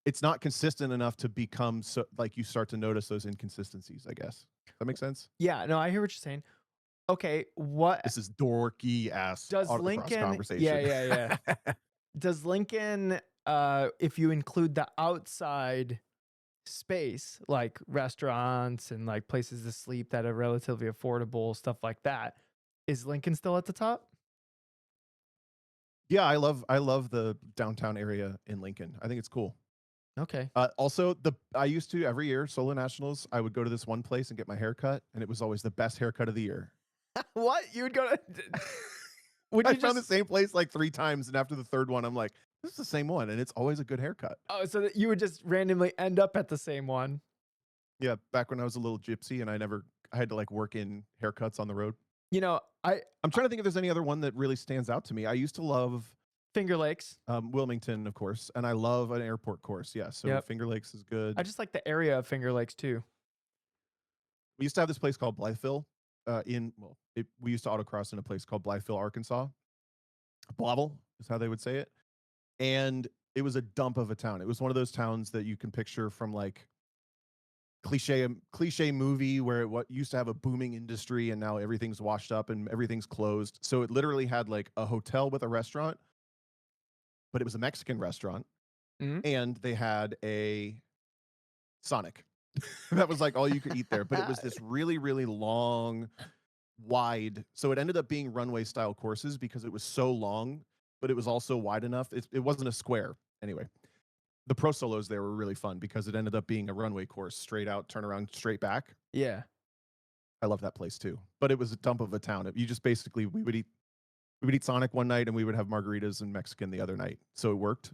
it's not consistent enough to become so like you start to notice those inconsistencies, I guess. Does that make sense? Yeah, no, I hear what you're saying. Okay, what This is dorky ass does autocross Lincoln Yeah, conversation. yeah, yeah. Does Lincoln if you include the outside space like restaurants and like places to sleep that are relatively affordable, stuff like that, is Lincoln still at the top? Yeah, I love the downtown area in Lincoln. I think it's cool. Okay. Also, the I used to every year solo nationals. I would go to this one place and get my hair cut, and it was always the best haircut of the year. What? You would go to would I you found the just same place like 3 times, and after the third one, I'm like, "This is the same one," and it's always a good haircut. Oh, so that you would just randomly end up at the same one. Yeah, back when I was a little gypsy, and I had to like work in haircuts on the road. You know, I I'm trying to think if there's any other one that really stands out to me. I used to love Finger Lakes. Wilmington, of course, and I love an airport course. Yeah, so Yep. Finger Lakes is I good. just like the area of Finger Lakes too. We used to have this place called Blytheville. We used to autocross in a place called Blytheville, Arkansas. Blavel is how they would say it, and it was a dump of a town. It was one of those towns that you can picture from like cliche movie where what used to have a booming industry and now everything's washed up and everything's closed. So it literally had like a hotel with a restaurant, but it was a Mexican restaurant, Mhm. and they had a Sonic. That was like all you could eat there, but it was this really really long wide, so it ended up being runway style courses because it was so long, but it was also wide enough. It wasn't a square. Anyway, the pro solos there were really fun because it ended up being a runway course, straight out, turn around, straight back. Yeah. I love that place too, but it was a dump of a town. You just basically we would eat Sonic one night and we would have margaritas and Mexican the other night. So it worked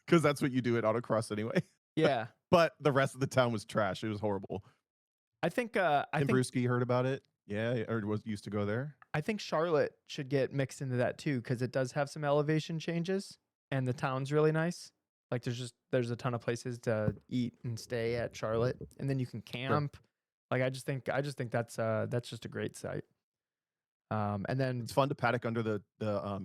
because that's what you do at autocross anyway. Yeah. But the rest of the town was trash. It was horrible. I Tim think Brewski heard about it. Yeah, or was used to go there. I think Charlotte should get mixed into that too because it does have some elevation changes and the town's really nice. Like there's a ton of places to eat and stay at Charlotte, and then you can Sure. camp. Like I just think that's just a great site. And then It's fun to paddock under the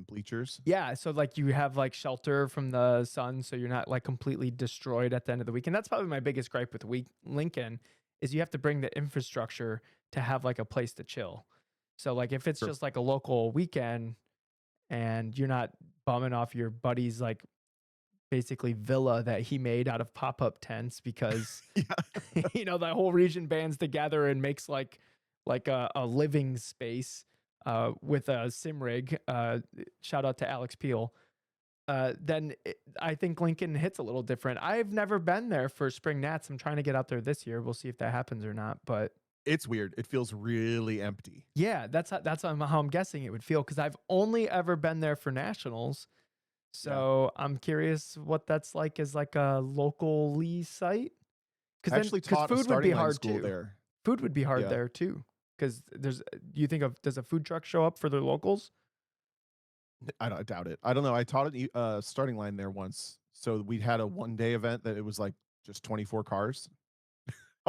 bleachers. yeah, so like you have like shelter from the sun, so you're not like completely destroyed at the end of the week. And that's probably my biggest gripe with Lincoln is you have to bring the infrastructure to have like a place to chill. So like if it's Sure. just like a local weekend and you're not bumming off your buddy's like basically villa that he made out of pop-up tents because Yeah. that whole region bands together and makes like a living space with a sim rig. Shout out to Alex Peel. I think Lincoln hits a little different. I've never been there for spring Nats. I'm trying to get out there this year. We'll see if that happens or not. But It's weird. It feels really empty. yeah, that's how I'm guessing it would feel because I've only ever been there for nationals. Yeah. So I'm curious what that's like as like a locally site. I actually Because taught a food would be starting line hard school too. there. Food would be hard Yeah. there too. Because you think of, does a food truck show up for the locals? I doubt it. I don't know. I taught a starting line there once. So we had a 1-day event that it was like just 24 cars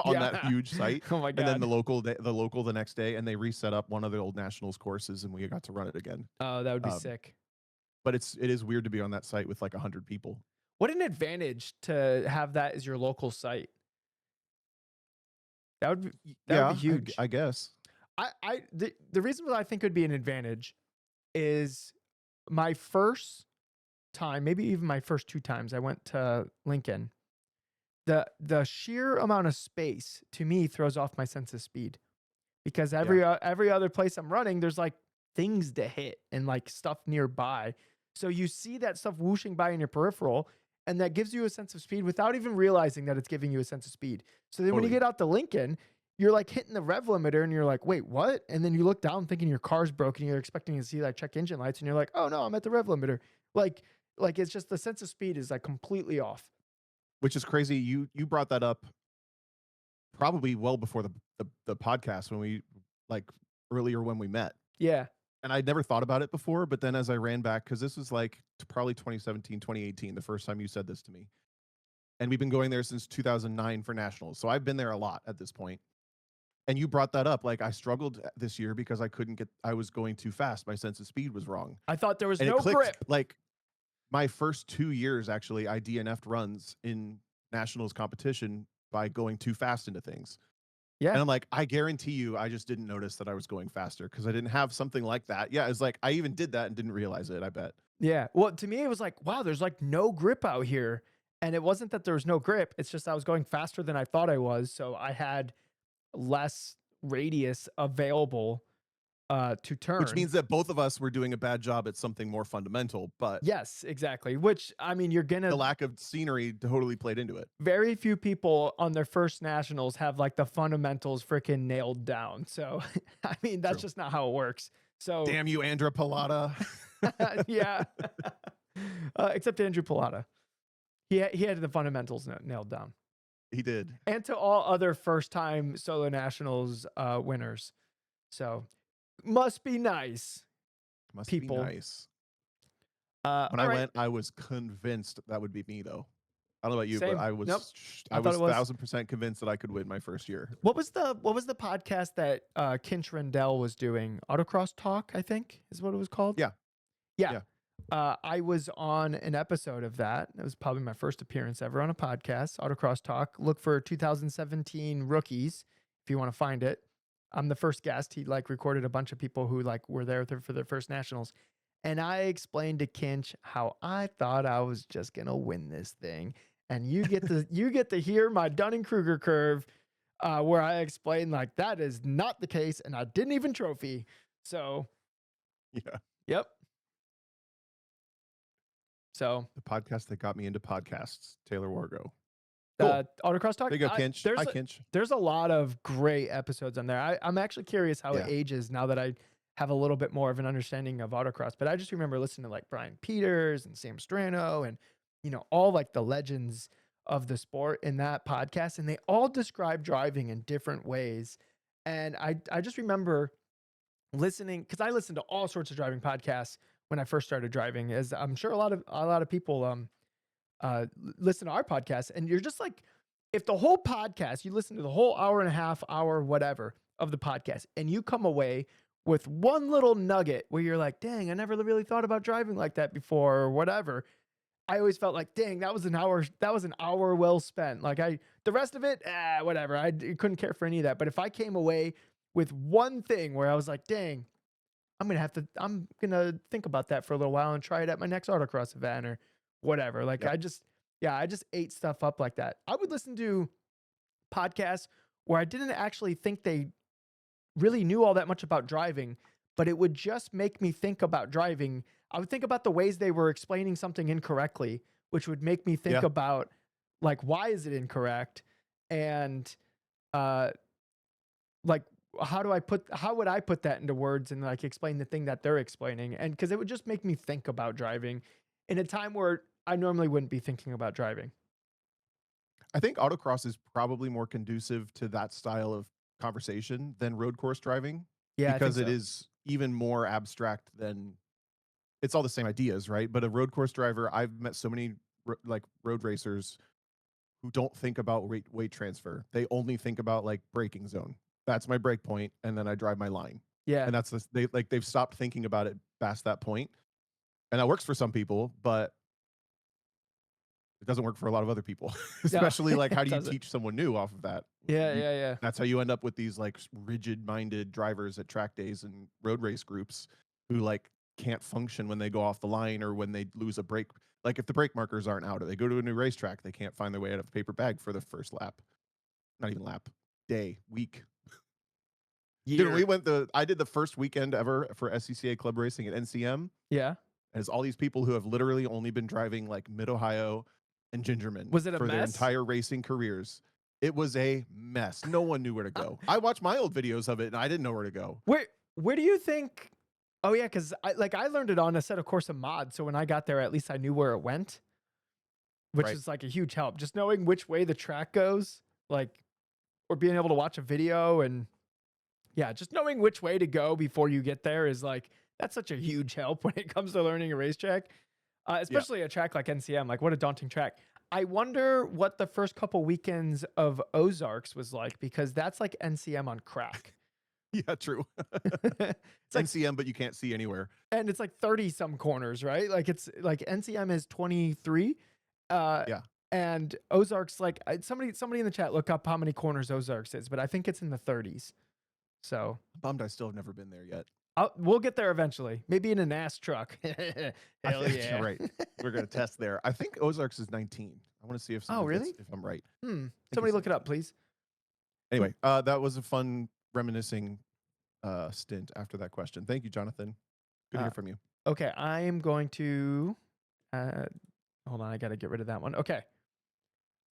on Yeah. that huge site. Oh my And then God. the local the next day, and they reset up one of the old nationals courses, and we got to run it again. Oh, that would be Um, sick. but it is weird to be on that site with like 100 people. What an advantage to have that as your local site. That would be, that would be Yeah, huge. I guess. The reason why I think it would be an advantage is my first time, maybe even my first 2 times I went to Lincoln, the sheer amount of space to me throws off my sense of speed because Yeah, every other place I'm running, there's like things to hit and like stuff nearby. So you see that stuff whooshing by in your peripheral, and that gives you a sense of speed without even realizing that it's giving you a sense of speed. So then when you totally. get out to Lincoln, you're like hitting the rev limiter and you're like, wait, what? And then you look down thinking your car's broken. You're expecting to see like check engine lights, and you're like, oh no, I'm at the rev limiter. Like, like it's just the sense of speed is like completely off. Which is crazy. You brought that up probably well before the podcast when we like earlier when we met. Yeah. And I'd never thought about it before, but then as I ran back, because this was like probably 2017, 2018, the first time you said this to me. And we've been going there since 2009 for nationals. So I've been there a lot at this point. And you brought that up. Like I struggled this year because I was going too fast. My sense of speed was wrong. I thought there was And it no clicked grip. like my first 2 years, actually, I DNF'd runs in nationals competition by going too fast into things. Yeah. And I'm like, I guarantee you, I just didn't notice that I was going faster because I didn't have something like that. Yeah, it's like I even did that and didn't realize it, I bet. Yeah. Well, to me, it was like, wow, there's like no grip out here. And it wasn't that there was no grip. It's just I was going faster than I thought I was. So I had less radius available to Which turn. means that both of us were doing a bad job at something more fundamental, but Yes, exactly. Which, I mean, you're going the to, lack of scenery totally played into it. very few people on their first nationals have like the fundamentals freaking nailed down. So, I mean, that's True. just not how it works. So, Damn you, Andra Palata. yeah. Except Andrew Pilata. He had the fundamentals nailed down. He did. And to all other first time solo nationals winners. So must be nice. Must People. be nice. When I went, I was convinced that would be me, though. I don't know about you, Same. but I was Nope. I thought was it was. 1,000% convinced that I could win my first year. What was the podcast that Kinch Rendell was doing? Autocross Talk, I think, is what it was called. Yeah. Yeah. Yeah. I was on an episode of that. It was probably my first appearance ever on a podcast, Autocross Talk. Look for 2017 rookies if you want to find it. I'm the first guest. He like recorded a bunch of people who like were there for their first nationals. And I explained to Kinch how I thought I was just gonna win this thing. And you get to hear my Dunning-Kruger curve, where I explained like that is not the case, and I didn't even trophy. So, Yeah. yep. So the podcast that got me into podcasts, Taylor Wargo. Cool. Autocross Talk. There you go, Kinch. Hi, Kinch. There's a lot of great episodes on there. I'm actually curious how it Yeah. ages now that I have a little bit more of an understanding of autocross. But I just remember listening to like Brian Peters and Sam Strano and, you know, all like the legends of the sport in that podcast. And they all describe driving in different ways. And I just remember listening, because I listened to all sorts of driving podcasts when I first started driving, as I'm sure a lot of people listen to our podcast, and you're just like, if the whole podcast, you listen to the whole hour and a half, hour, whatever of the podcast, and you come away with one little nugget where you're like, dang, I never really thought about driving like that before, or whatever. I always felt like, dang, that was an hour well spent. Like the rest of it, whatever. I couldn't care for any of that. But if I came away with one thing where I was like, dang, I'm gonna think about that for a little while and try it at my next autocross event or whatever. Like Yep. I just ate stuff up like that. I would listen to podcasts where I didn't actually think they really knew all that much about driving, but it would just make me think about driving. I would think about the ways they were explaining something incorrectly, which would make me think Yeah. about like, why is it incorrect? And like, how would I put that into words and like explain the thing that they're explaining? And because it would just make me think about driving. in a time where I normally wouldn't be thinking about driving. I think autocross is probably more conducive to that style of conversation than road course driving Yeah, I think because it so. is even more abstract than it's all the same ideas, right? But a road course driver, I've met so many like road racers who don't think about weight transfer. They only think about like braking zone. That's my brake point, and then I drive my line. Yeah. And that's this, they've stopped thinking about it past that point, and that works for some people, but it doesn't work for a lot of other people. No, Especially like how it do you doesn't. teach someone new off of that? Yeah, You yeah, yeah. That's how you end up with these like rigid-minded drivers at track days and road race groups who like can't function when they go off the line or when they lose a brake. Like if the brake markers aren't out or they go to a new racetrack, they can't find their way out of a paper bag for the first lap. Not even lap, day, week. Dude, Year. I did the first weekend ever for SCCA club racing at NCM. Yeah. As all these people who have literally only been driving like Mid Ohio and Gingerman Was it a for their mess? entire racing careers. It was a mess. No one knew where to go. I watched my old videos of it and I didn't know where to go. Where do you think? Oh yeah, because I learned it on a set of course of mod, so when I got there, at least I knew where it went, which Right. is like a huge help. Just knowing which way the track goes, like, or being able to watch a video and yeah, just knowing which way to go before you get there is like that's such a huge help when it comes to learning a racetrack, Yeah. especially a track like NCM. Like, what a daunting track. I wonder what the first couple weekends of Ozarks was like because that's like NCM on crack. Yeah, true. It's like NCM, but you can't see anywhere. and it's like 30 some corners, right? Like it's like NCM is 23. Uh Yeah. and Ozarks like somebody in the chat look up how many corners Ozarks is, but I think it's in the 30s. So, Bummed I still have never been there yet. we'll get there eventually. Maybe in a Nastruck. I Hell think yeah. right. We're gonna test there. I think Ozarks is 19. I want to see Oh, really? if I'm right. I think Somebody it's look it 19. up, please. Anyway, that was a fun reminiscing stint after that question. Thank you, Jonathan. Good to Uh, hear from you. okay, I am going to hold on, I got to get rid of that one. Okay.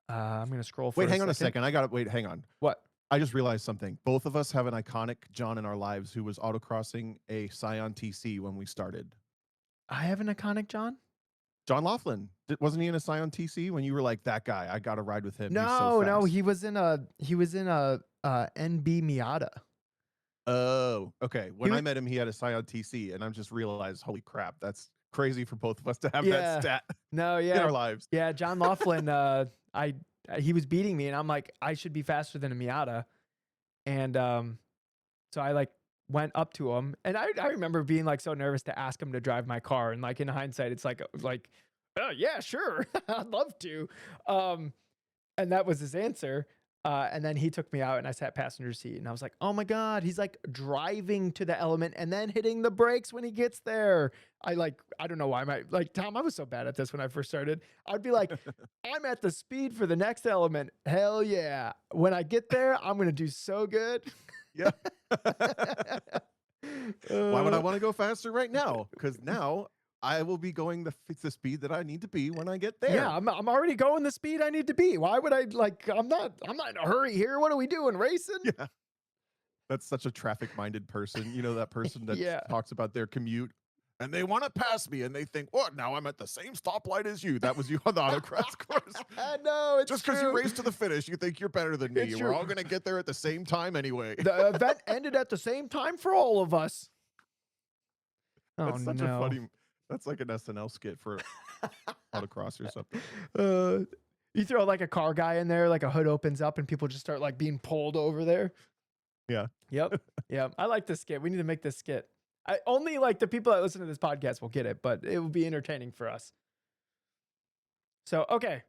I'm going to scroll for Wait, a hang on a second. second. Wait, hang on. What? I just realized something. Both of us have an iconic John in our lives who was autocrossing a Scion TC when we started. I have an iconic John? John Laughlin. Wasn't he in a Scion TC when you were like, that guy, I got to ride with him. He's so No, fast. he was in a NB Miata. Oh, okay. He When I was, met him, he had a Scion TC, and I just realized, holy crap, that's crazy for both of us to have that yeah. stat No, in yeah. our lives. Yeah, John Laughlin I he was beating me and I'm like I should be faster than a Miata. And so I like went up to him and I remember being like so nervous to ask him to drive my car and like in hindsight it's like oh yeah, sure. I'd love to. Um and that was his answer. And then he took me out and I sat passenger seat and I was like, oh my God, he's like driving to the element and then hitting the brakes when he gets there. I don't know why Tom, I was so bad at this when I first started. I'd be like, I'm at the speed for the next element. Hell yeah. When I get there, I'm going to do so good. Yeah. Why would I uh, want to go faster right now? Because now I will be going the speed that I need to be when I get yeah, there. I'm already going the speed I need to be. Why would I I'm not in a hurry here. What are we doing? Racing? Yeah. That's such a traffic-minded person. You know, that person that Yeah. talks about their commute and they want to pass me and they think, what? Now I'm at the same stoplight as you. That was you on the autocross course. No, it's Just because you true. raced to the finish, you think you're better than me. It's We're true. all going to get there at the same time anyway. The event ended at the same time for all of us. Oh That's such a no. funny, that's like an SNL skit for autocross or something. uh, you throw like a car guy in there, like a hood opens up and people just start like being pulled over there. Yeah. Yep. Yep. I like this skit. We need to make this skit. I only like the people that listen to this podcast will get it, but it will be entertaining for us. So, okay.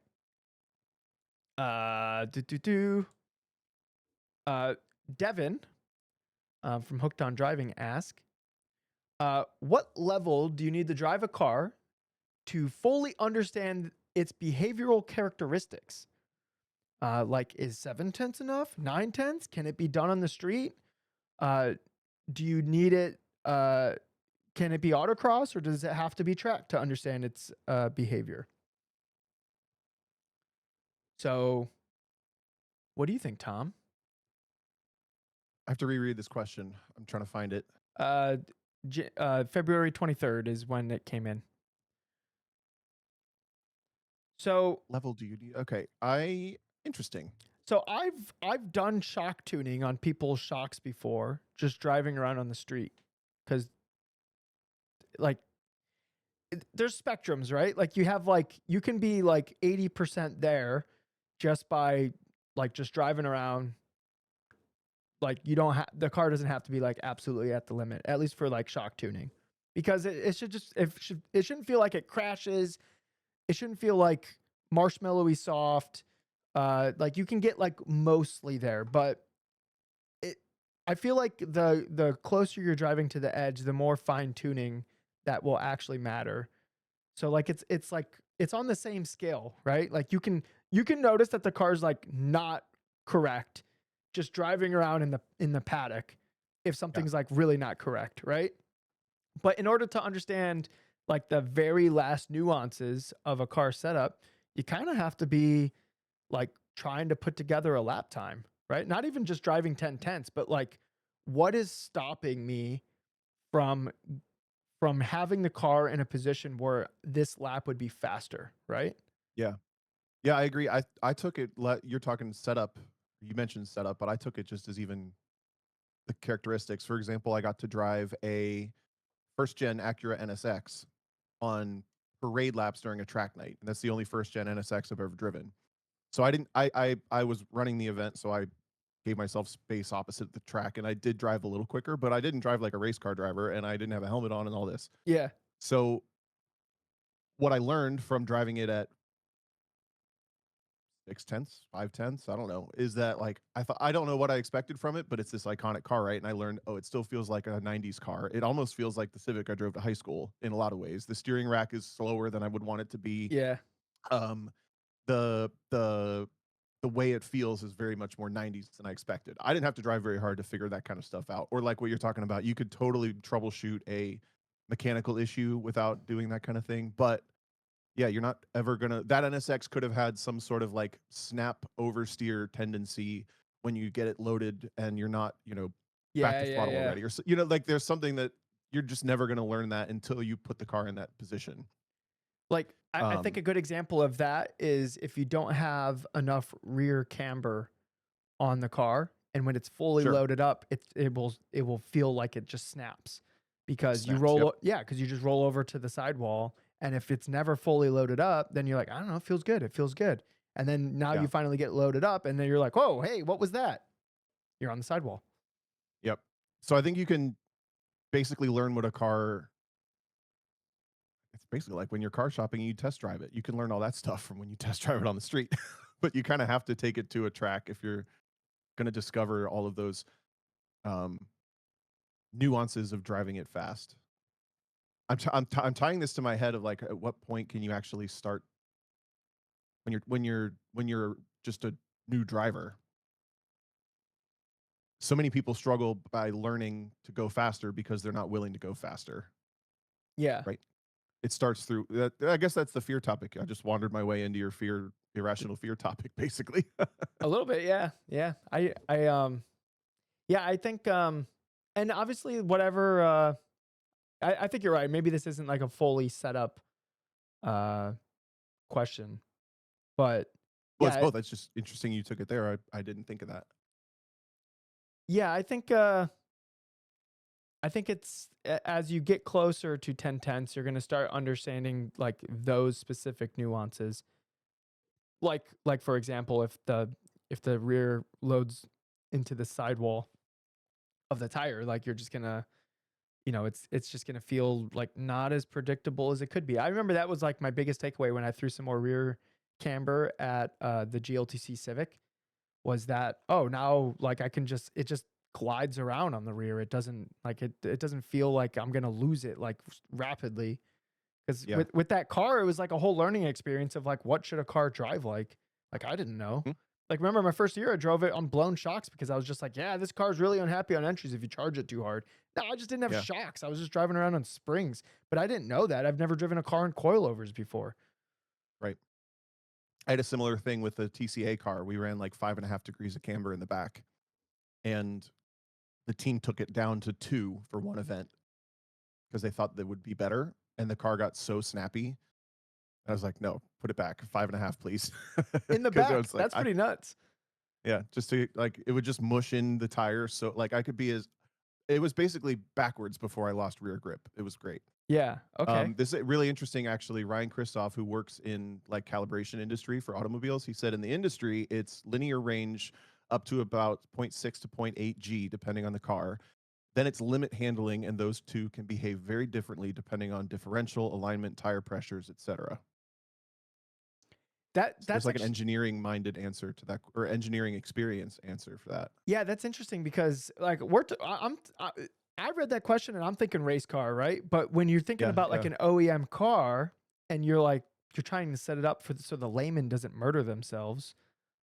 Uh, do, do, do. Devin from Hooked on Driving ask, what level do you need to drive a car to fully understand its behavioral characteristics? Like, is 7/10 enough? 9/10? Can it be done on the street? Do you need it? Can it be autocross or does it have to be track to understand its behavior? So, what do you think, Tom? I have to reread this question. I'm trying to find it. February 23rd is when it came in. So level do you need? Okay, I interesting. I've done shock tuning on people's shocks before, just driving around on the street, because like there's spectrums, right? Like you have like you can be like 80% there just by like just driving around. Like you don't have the car doesn't have to be like absolutely at the limit, at least for like shock tuning, because it should just it shouldn't feel like it crashes. It shouldn't feel like marshmallowy soft. Like you can get like mostly there, but it I feel like the closer you're driving to the edge, the more fine tuning that will actually matter. So like it's like it's on the same scale, right? Like you can notice that the car's like not correct just driving around in the paddock if Yeah, something's like really not correct, right? But in order to understand like the very last nuances of a car setup, you kind of have to be like trying to put together a lap time, right? Not even just driving 10 tenths, but like what is stopping me from having the car in a position where this lap would be faster, right? yeah, yeah. I agree. I took it. You're talking setup. You mentioned setup, but I took it just as even the characteristics. For example, I got to drive a first gen Acura NSX on parade laps during a track night, and that's the only first gen NSX I've ever driven. So I didn't. I was running the event, so I gave myself space opposite the track, and I did drive a little quicker, but I didn't drive like a race car driver, and I didn't have a helmet on and all this. Yeah. So what I learned from driving it at 6 tenths, 5 tenths, I don't know, is that like I thought I don't know what I expected from it, but it's this iconic car, right? And I learned, oh, it still feels like a '90s car. It almost feels like the Civic I drove to high school in a lot of ways. The steering rack is slower than I would want it to be. Yeah. Um, the way it feels is very much more '90s than I expected. I didn't have to drive very hard to figure that kind of stuff out. Or like what you're talking about, you could totally troubleshoot a mechanical issue without doing that kind of thing. But yeah, you're not ever gonna that NSX could have had some sort of like snap oversteer tendency when you get it loaded and you're not, back Yeah, to yeah, throttle yeah. already. Or like there's something that you're just never gonna learn that until you put the car in that position. Like I think Um, a good example of that is if you don't have enough rear camber on the car and when it's fully sure. loaded up, it will feel like it just snaps It because snaps. Yep. yeah, because you just roll over to the sidewall and if it's never fully loaded up, then you're like, I don't know, it feels good. It feels good. And then now Yeah. you finally get loaded up and then you're like, "Whoa, hey, what was that?" You're on the sidewall. Yep. So I think you can basically learn what a car it's basically like when you're car shopping and you test drive it. You can learn all that stuff from when you test drive it on the street. But you kind of have to take it to a track if you're going to discover all of those um, nuances of driving it fast. I'm tying this to my head of like at what point can you actually start when you're just a new driver. So many people struggle by learning to go faster because they're not willing to go faster, Yeah. right? It starts through that. I guess that's the fear topic. I just wandered my way into your irrational fear topic, basically. A little bit, yeah. Yeah. Yeah, I think and obviously whatever I think you're right. Maybe this isn't like a fully set up uh question, but Well, it's yeah, both. That's just interesting. You took it there. I didn't think of that. yeah, I think it's as you get closer to 10 tenths, you're going to start understanding like those specific nuances. Like for example, if the rear loads into the sidewall of the tire, like you're just going to it's just gonna feel like not as predictable as it could be. I remember that was like my biggest takeaway when I threw some more rear camber at the GLTC Civic was that now like I can just it just glides around on the rear. It doesn't like it doesn't feel like I'm gonna lose it like rapidly. Because Yeah. with that car, it was like a whole learning experience of like what should a car drive like. Like I didn't know. Hmm? Like remember my first year, I drove it on blown shocks because I was just like, yeah, this car's really unhappy on entries if you charge it too hard. No, I just didn't have Yeah. shocks. I was just driving around on springs, but I didn't know that. I've never driven a car in coilovers before. Right. I had a similar thing with the TCA car. We ran like 5.5 degrees of camber in the back, and the team took it down to 2 for one event because they thought that would be better. And the car got so snappy I was like, no, put it back 5.5, please. In the Because I back. was like, That's pretty nuts. yeah, just to like, it would just mush in the tire. So like I could be as, it was basically backwards before I lost rear grip. It was great. Yeah. Okay. This is really interesting, actually. Ryan Christoph, who works in like calibration industry for automobiles, he said in the industry, it's linear range up to about zero point 0.6 to zero point 0.8 G, depending on the car. Then it's limit handling, and those two can behave very differently depending on differential, alignment, tire pressures, etc. So there's That's like an actually engineering minded answer to that, or engineering experience answer for that. yeah, that's interesting because like I read that question and I'm thinking race car, right? But when you're thinking Yeah, about like yeah, an OEM car and you're like you're trying to set it up for so the layman doesn't murder themselves,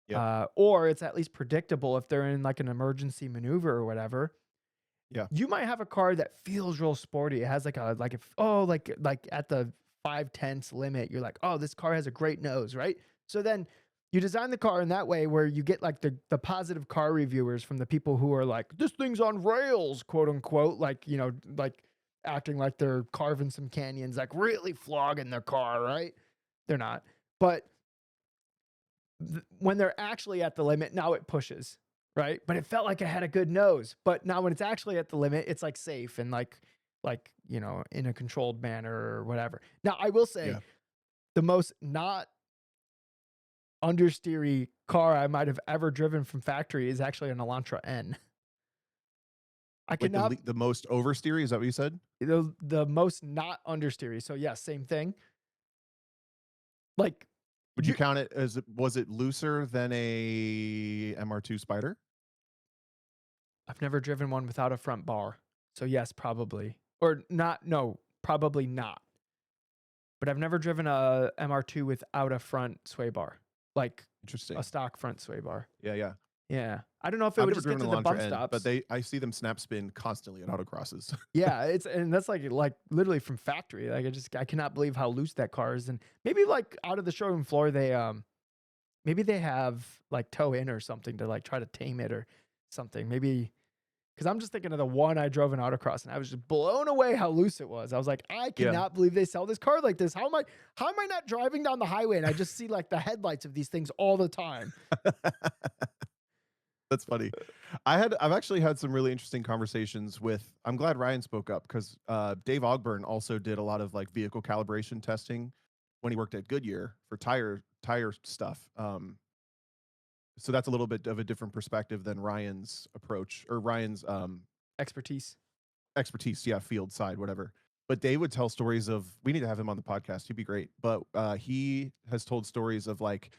yep, or it's at least predictable if they're in like an emergency maneuver or whatever. yeah, You might have a car that feels real sporty. It has like at the 5/10 limit, you're like, oh, this car has a great nose, right? So then you design the car in that way where you get like the positive car reviewers from the people who are like, this thing's on rails, quote unquote, like, like acting like they're carving some canyons, like really flogging their car, right? They're not. But when they're actually at the limit, now it pushes, right? But it felt like it had a good nose. But now when it's actually at the limit, it's like safe and like in a controlled manner or whatever. Now I will say yeah. the most not understeery car I might have ever driven from factory is actually an Elantra N. I Like cannot the most oversteery, is that what you said? the most not understeery. So yeah, same thing. Like Would you you count it as, was it looser than a MR2 Spider? I've never driven one without a front bar. So yes, probably. Or not, no, probably not. But I've never driven a MR2 without a front sway bar, like a Interesting. stock front sway bar. Yeah, yeah. Yeah. I don't know if it I've would never just get driven to an the Elantra bump N, but stops. I see them snap spin constantly at autocrosses. Yeah, and that's like literally from factory. Like I cannot believe how loose that car is. And maybe like out of the showroom floor they maybe they have like toe in or something to like try to tame it or something. Maybe because I'm just thinking of the one I drove in autocross and I was just blown away how loose it was. I was like, I Yeah. cannot believe they sell this car like this. How am I not driving down the highway and I just see like the headlights of these things all the time? That's funny. I've actually had some really interesting conversations with, I'm glad Ryan spoke up, because Dave Ogburn also did a lot of like vehicle calibration testing when he worked at Goodyear for tire stuff. So that's a little bit of a different perspective than Ryan's approach, or Ryan's Expertise. expertise, yeah, field side, whatever. But Dave would tell stories of, we need to have him on the podcast. He'd be great. But he has told stories of like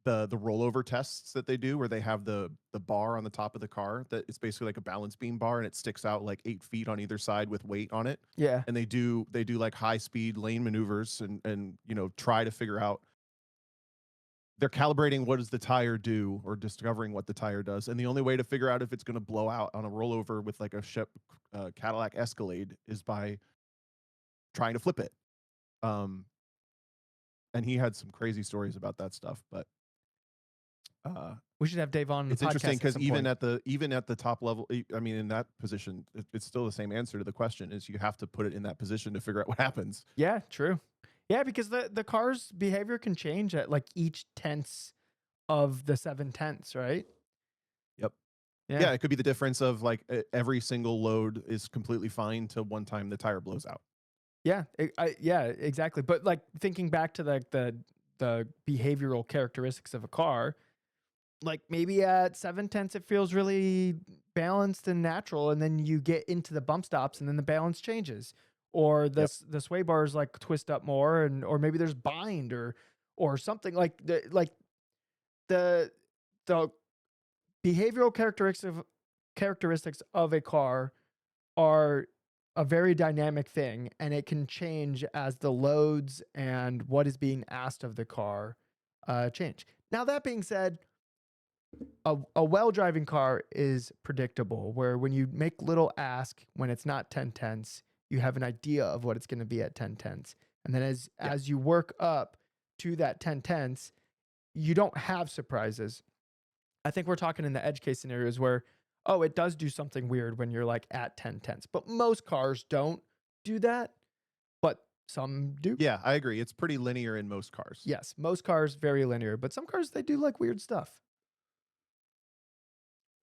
the rollover tests that they do, where they have the bar on the top of the car that it's basically like a balance beam bar, and it sticks out like 8 feet on either side with weight on it. Yeah. And they do like high speed lane maneuvers, and try to figure out, they're calibrating what does the tire do, or discovering what the tire does. And the only way to figure out if it's going to blow out on a rollover with like a Cadillac Escalade is by trying to flip it. Um, and he had some crazy stories about that stuff. But uh, We should have Dave on the it's interesting podcast at because some even point. at the top level, I mean, in that position, it's still the same answer to the question: is you have to put it in that position to figure out what happens. Yeah, true. Yeah, because the car's behavior can change at like each tenths of the 7/10, right? Yep. Yeah. Yeah, it could be the difference of like every single load is completely fine to one time the tire blows out. Yeah, yeah, exactly. But like thinking back to like the behavioral characteristics of a car, like maybe at 7/10 it feels really balanced and natural, and then you get into the bump stops, and then the balance changes, or Yep. the sway bars like twist up more, and or maybe there's bind or something like the the behavioral characteristics of a car are a very dynamic thing and it can change as the loads and what is being asked of the car change. Now, that being said, a well driving car is predictable, where when you make little ask when it's not 10 tenths, you have an idea of what it's going to be at 10 tenths. And then Yeah. as you work up to that 10 tenths, you don't have surprises. I think we're talking in the edge case scenarios where, oh, it does do something weird when you're like at 10 tenths, but most cars don't do that. But Some do. Yeah, I agree. It's pretty linear in most cars. Yes, most cars very linear, but some cars they do like weird stuff.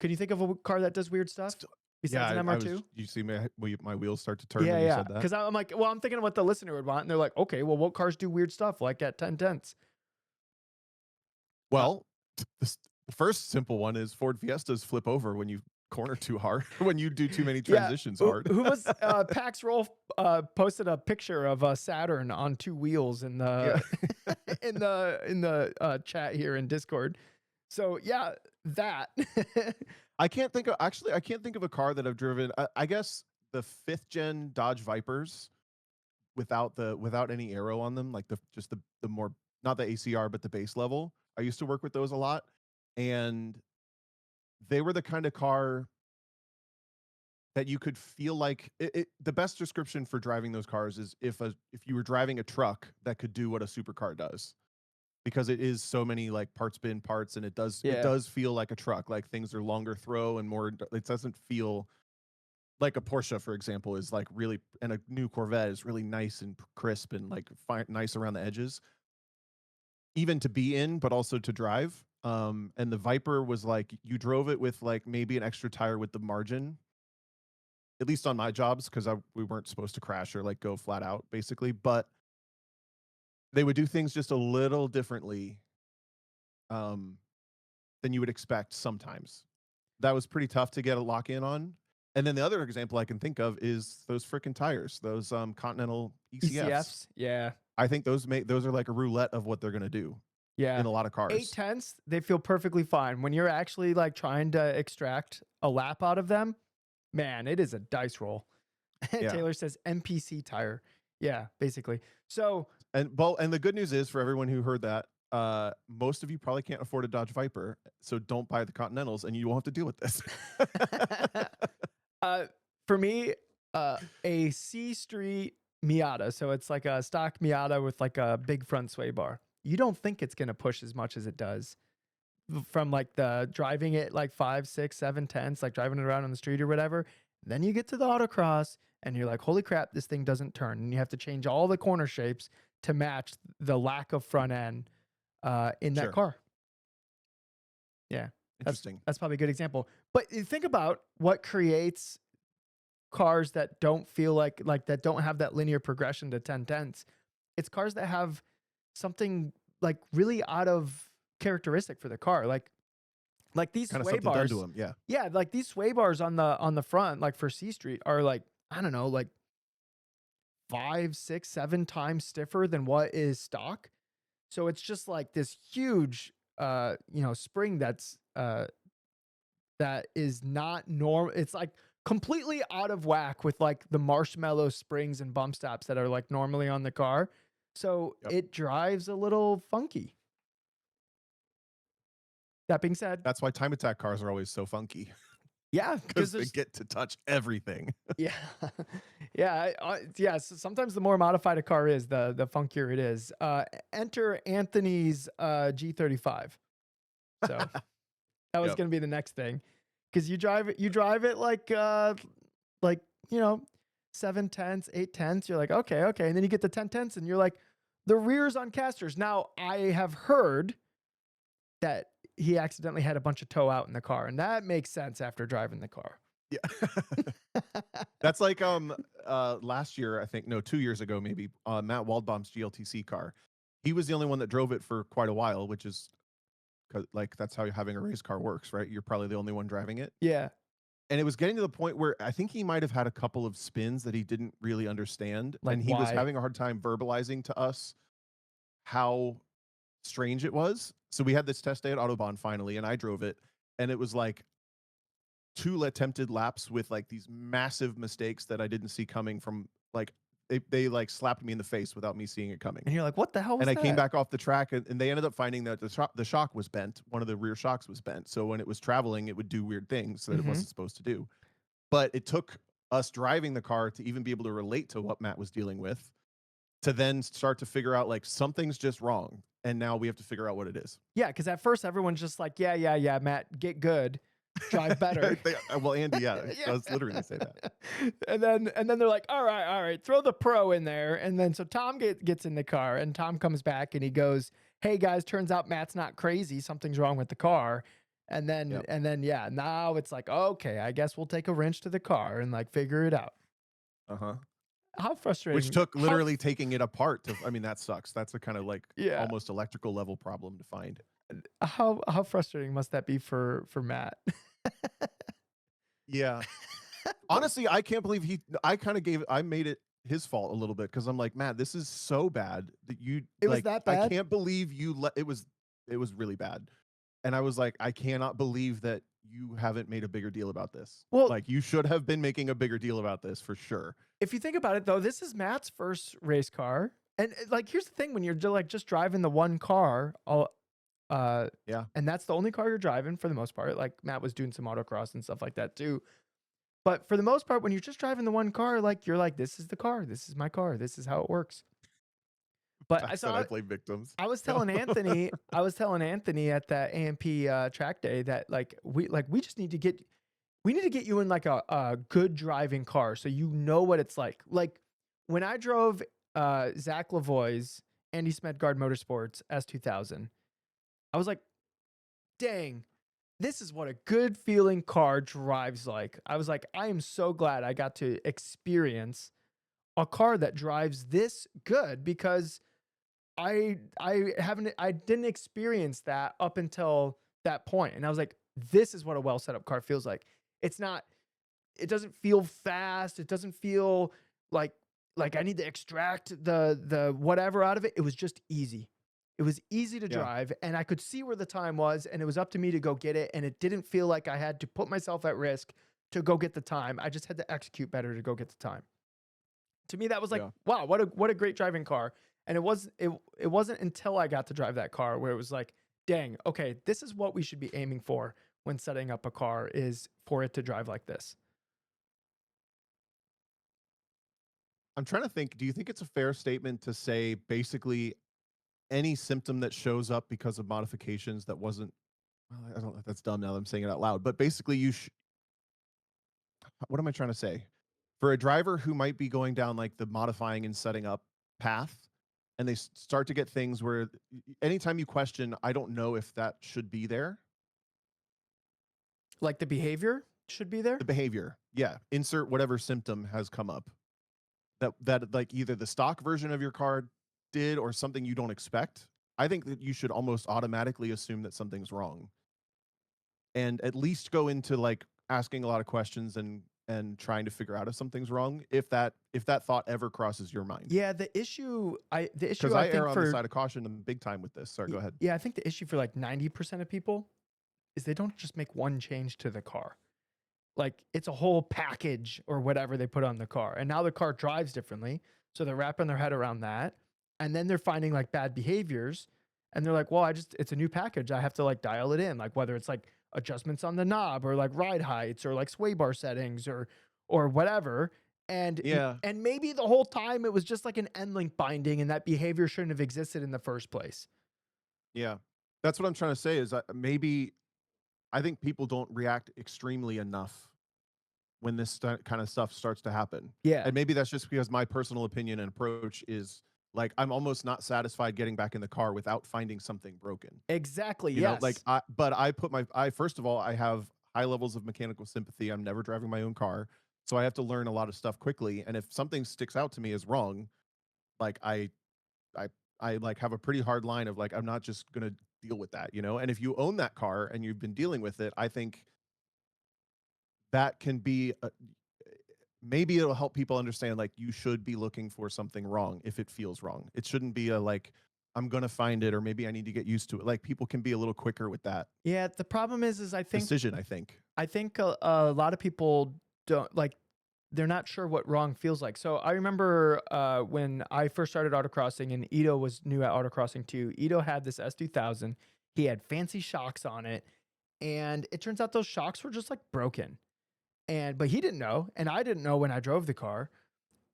Can you think of a car that does weird stuff St- yeah, besides an I was. MR2? You see my wheels start to turn Yeah, when you yeah. said that. Because I'm like, well, I'm thinking of what the listener would want, and they're like, okay, well, what cars do weird stuff like at 10 tenths? Uh, Well, the first simple one is Ford Fiestas flip over when you corner too hard, when you do too many yeah. transitions hard. Who was Pax Rolf posted a picture of a Saturn on two wheels in Yeah. the in the chat here in Discord. So yeah, that. I can't think of a car that I've driven. I guess the 5th gen Dodge Vipers without any aero on them, like the more, not the ACR but the base level. I used to work with those a lot, and they were the kind of car that you could feel like the best description for driving those cars is if you were driving a truck that could do what a supercar does, because it is so many like parts bin parts, and it Yeah. does feel like a truck. Like things are longer throw and more. It doesn't feel like a Porsche, for example, is like really, and a new Corvette is really nice and crisp and like nice around the edges, even to be in, but also to drive. And the Viper was like you drove it with like maybe an extra tire with the margin, at least on my jobs, because we weren't supposed to crash or like go flat out basically, but they would do things just a little differently um, than you would expect sometimes. That was pretty tough to get a lock in on. And then the other example I can think of is those freaking tires, those Continental ECFs. ECFs. Yeah. I think those are like a roulette of what they're gonna do Yeah. in a lot of Eight cars. tenths, they feel perfectly fine. When you're actually like trying to extract a lap out of them, man, it is a dice roll. Yeah. Taylor says NPC tire. Yeah, basically. So And the good news is for everyone who heard that, most of you probably can't afford a Dodge Viper, so don't buy the Continentals, and you won't have to deal with this. uh, for me, a C Street Miata. So it's like a stock Miata with like a big front sway bar. You don't think it's gonna push as much as it does from like the driving it like 5, 6, 7 tenths, like driving it around on the street or whatever. Then you get to the autocross and you're like, holy crap, this thing doesn't turn. And you have to change all the corner shapes to match the lack of front end in that Sure. car. Yeah. That's Interesting. that's probably a good example. But you think about what creates cars that don't feel like that don't have that linear progression to 10 tenths. It's cars that have something like really out of characteristic for the car. Like these Kind of sway something done to bars. them. Yeah. Yeah, like these sway bars on the front, like for C Street, are like, I don't know, like 5, 6, 7 times stiffer than what is stock. So it's just like this huge spring that is not normal. It's like completely out of whack with like the marshmallow springs and bump stops that are like normally on the car. So Yep. it drives a little funky. That being said, That's why time attack cars are always so funky, yeah, because because they there's get to touch everything. yeah, yeah. So sometimes the more modified a car is, the funkier it is. Enter Anthony's G35. So that was Yep. going to be the next thing, because you drive it like 7 tenths, 8 tenths. You're like, okay, okay, and then you get to 10 tenths, and you're like, the rear's on casters. Now I have heard that he accidentally had a bunch of toe out in the car, and that makes sense after driving the car. Yeah. That's like last year, I think, no, 2 years ago maybe, Matt Waldbaum's GLTC car. He was the only one that drove it for quite a while, which is like that's how having a race car works, right? You're probably the only one driving it. Yeah. And it was getting to the point where I think he might have had a couple of spins that he didn't really understand, Like and he was why? having a hard time verbalizing to us how strange it was. So we had this test day at Autobahn finally, and I drove it, and it was like two attempted laps with like these massive mistakes that I didn't see coming from like they like slapped me in the face without me seeing it coming. And you're like, what the hell was And I that? came back off the track, and they ended up finding that the shock was bent. One of the rear shocks was bent. So when it was traveling, it would do weird things that it Mhm. wasn't supposed to do. But it took us driving the car to even be able to relate to what Matt was dealing with, to then start to figure out like something's just wrong. And now we have to figure out what it is. Yeah, because at first everyone's just like, yeah, yeah, yeah, Matt, get good. drive better. Well, Andy, yeah, he Yeah. does literally say that. And then they're like, all right, throw the pro in there. And then so Tom gets in the car and Tom comes back and he goes, hey guys, turns out Matt's not crazy. Something's wrong with the car. Yep. And then yeah, now it's like, okay, I guess we'll take a wrench to the car and like figure it out. Uh-huh. How Which frustrating. took literally taking it apart to I mean, that sucks. That's a kind of like Yeah. almost electrical level problem to find. How frustrating must that be for Matt? Yeah. But Honestly, I can't believe I made it his fault a little bit because I'm like, "Man, this is so bad that you it was like, that I bad? can't believe you let it was really bad." And I was like, "I cannot believe that you haven't made a bigger deal about this." Well, Like, you should have been making a bigger deal about this for sure. if you think about it though, this is Matt's first race car. And like here's the thing when you're like just driving the one car, uh Yeah. and that's the only car you're driving for the most part. Like Matt was doing some autocross and stuff like that too. But for the most part when you're just driving the one car, like you're like this is the car. This is my car. This is how it works. But I Fact that I saw play victims. I was telling Anthony at that AMP track day that we just need to get we need to get you in like a good driving car so you know what it's like. Like when I drove Zach Lavoie's Andy Smedgard Motorsports S2000, I was like, dang, this is what a good feeling car drives like. I was like, I am so glad I got to experience a car that drives this good because I didn't experience that up until that point. And I was like, this is what a well set up car feels like. It's not it doesn't feel fast. It doesn't feel like I need to extract the whatever out of it. It was just easy. It was easy to Yeah. drive and I could see where the time was and it was up to me to go get it and it didn't feel like I had to put myself at risk to go get the time. I just had to execute better to go get the time. To me that was like, Yeah. wow, what a great driving car. And it wasn't until I got to drive that car where it was like, dang, okay, this is what we should be aiming for when setting up a car is for it to drive like this. I'm trying to think, do you think it's a fair statement to say basically any symptom that shows up because of modifications that wasn't well, I don't know if that's dumb now that I'm saying it out loud, but basically what am I trying to say? For a driver who might be going down like the modifying and setting up path, and they start to get things where anytime you question, I don't know if that should be there. Like the behavior should be there? The behavior, yeah. Insert whatever symptom has come up that like either the stock version of your car did or something you don't expect. I think that you should almost automatically assume that something's wrong and at least go into like asking a lot of questions and trying to figure out if something's wrong if that thought ever crosses your mind. Yeah, the Because issue I I err think on the for side of caution big time with this. Sorry, go ahead. yeah, I think the issue for like 90% of people is they don't just make one change to the car. Like it's a whole package or whatever they put on the car. And now the car drives differently. So they're wrapping their head around that. And then they're finding like bad behaviors. And they're like, well, it's a new package. I have to like dial it in. Like whether it's like adjustments on the knob or like ride heights or like sway bar settings or whatever. Yeah, And maybe the whole time it was just like an end link binding and that behavior shouldn't have existed in the first place. yeah. That's what I'm trying to say is maybe I think people don't react extremely enough when this kind of stuff starts to happen. Yeah, And maybe that's just because my personal opinion and approach is like I'm almost not satisfied getting back in the car without finding something broken. exactly. You know, like Yes. I put I first of all, I have high levels of mechanical sympathy. I'm never driving my own car. So I have to learn a lot of stuff quickly. And if something sticks out to me as wrong, like I I like have a pretty hard line of like I'm not just gonna deal with that, you know? And if you own that car and you've been dealing with it, I think that can be maybe it'll help people understand like you should be looking for something wrong if it feels wrong. It shouldn't be a like I'm going to find it or maybe I need to get used to it. Like people can be a little quicker with that Yeah. The problem is decision, I think. I think a lot of people don't like they're not sure what wrong feels like. So I remember when I first started autocrossing and Ito was new at autocrossing too. Ito had this S2000. He had fancy shocks on it, and it turns out those shocks were just like broken. And but he didn't know, and I didn't know when I drove the car.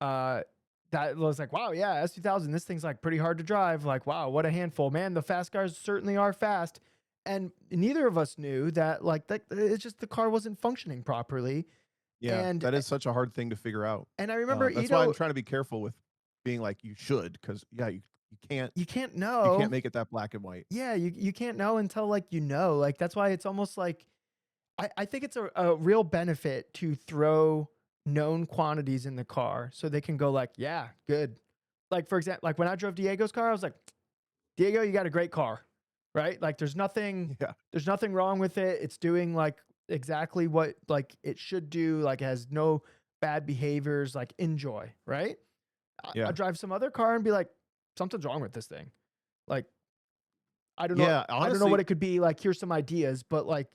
Uh, that was like, wow, yeah, S2000. This thing's like pretty hard to drive. Like, wow, what a handful, man. The fast cars certainly are fast. and neither of us knew that like that it's just the car wasn't functioning properly. Yeah, And that is such a hard thing to figure out. and I remember That's why I'm Ito, trying to be careful with being like, "You should," because yeah, you can't you can't you can't know. make it that black and white. Yeah, you can't know until like you know. Like that's why it's almost like I think it's a real benefit to throw known quantities in the car so they can go like, yeah, good. Like for example, like when I drove Diego's car, I was like, Diego, you got a great car, right? Like Yeah, there's nothing wrong with it. It's doing like exactly what like it should do. Like it has no bad behaviors. Like enjoy, right? I yeah. drive some other car and be like, something's wrong with this thing. Like I don't know. Yeah, I don't know what honestly it could be. Like here's some ideas, but like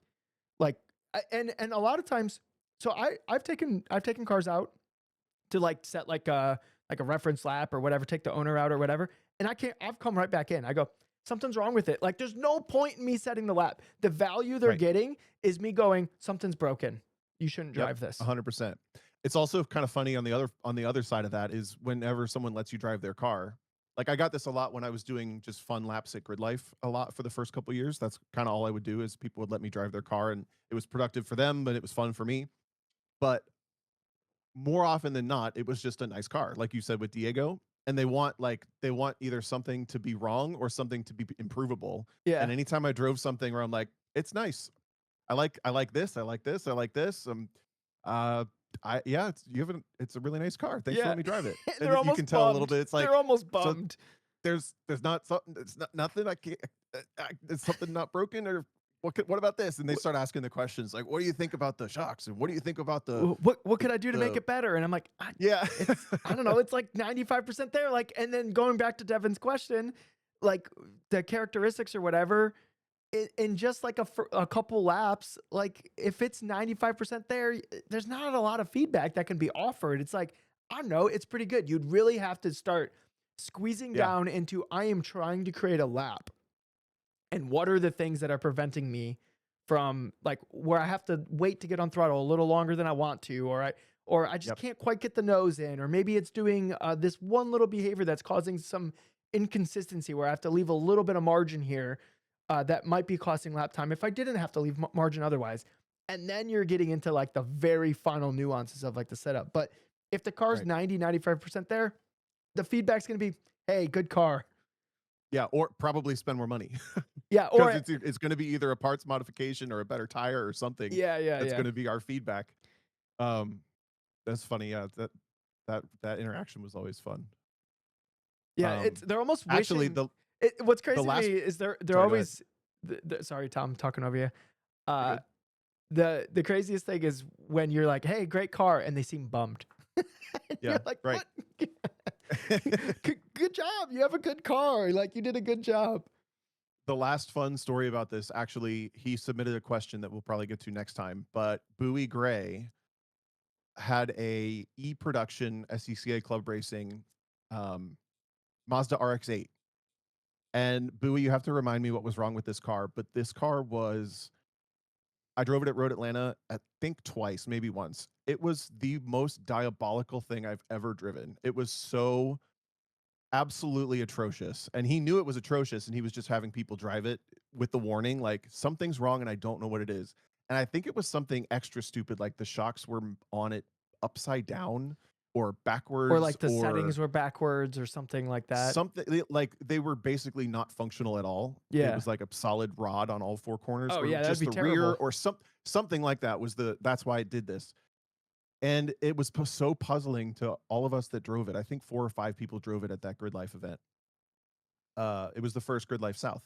and a lot of times, so I've taken cars out to like set like a reference lap or whatever, take the owner out or whatever, and I've come right back in. I go, something's wrong with it. Like there's no point in me setting the lap. The value they're right. getting is me going, something's broken. You shouldn't Yep, drive this. 100%. It's also kind of funny on the other side of that is whenever someone lets you drive their car. Like I got this a lot when I was doing just fun laps at Grid Life a lot for the first couple years. That's kind of all I would do is people would let me drive their car and it was productive for them, but it was fun for me. But more often than not, it was just a nice car, like you said with Diego. And they want either something to be wrong or something to be improvable. And Yeah. anytime I drove something where I'm like, it's nice. I like this, I like this, I like this. Uh, I yeah, it's a really nice car. Thanks for Yeah. letting me drive it. And They're you can almost tell a little bummed. bit. It's like They're almost so bummed. there's not something. It's not nothing. I can't. Is something not broken or what about this? And they start asking the questions like, what do you think about the shocks and what do you think about What could I do to make the it better? And I'm like, yeah I don't know, it's like 95% there. Like, and then going back to Devin's question, like the characteristics or whatever, in just like a couple laps, like if it's 95% there, there's not a lot of feedback that can be offered. It's like, I don't know, it's pretty good. You'd really have to start squeezing yeah down into I am trying to create a lap and what are the things that are preventing me from like where I have to wait to get on throttle a little longer than I want to, or I just yep can't quite get the nose in, or maybe it's doing this one little behavior that's causing some inconsistency where I have to leave a little bit of margin here that might be costing lap time if I didn't have to leave margin otherwise. And then you're getting into like the very final nuances of like the setup. But if the car's right 90, 95% there, the feedback's going to be, hey, good car. yeah or probably spend more money Yeah. because Or, it's going to be either a parts modification or a better tire or something yeah, yeah, that's yeah. going to be our feedback. Um, that's funny. Yeah, that interaction was always fun. Yeah, Um, they're almost actually, wishing what's the crazy to me last is they're sorry, go ahead. always sorry, Tom, I'm talking over you. You're Uh, good. the craziest thing is when you're like, "Hey, great car," and they seem bummed. And Yeah, you're like, right. "What? Good job. You have a good car. Like you did a good job." The last fun story about this, actually, he submitted a question that we'll probably get to next time. But Bowie Gray had a e-production SCCA Club Racing um, Mazda RX-8. And Bowie, you have to remind me what was wrong with this car. But this car was, I drove it at Road Atlanta, I think twice, maybe once. It was the most diabolical thing I've ever driven. It was so absolutely atrocious. And he knew it was atrocious and he was just having people drive it with the warning like something's wrong and I don't know what it is. And I think it was something extra stupid like the shocks were on it upside down or Or backwards like the or settings were backwards or something like that. something like they were basically not functional at all. It Yeah. was like a solid rod on all four corners Oh or yeah, that'd just be the rear terrible. or something like that was that's why it did this. And it was so puzzling to all of us that drove it. I think 4 or 5 people drove it at that Grid Life event. It was the first Grid Life South.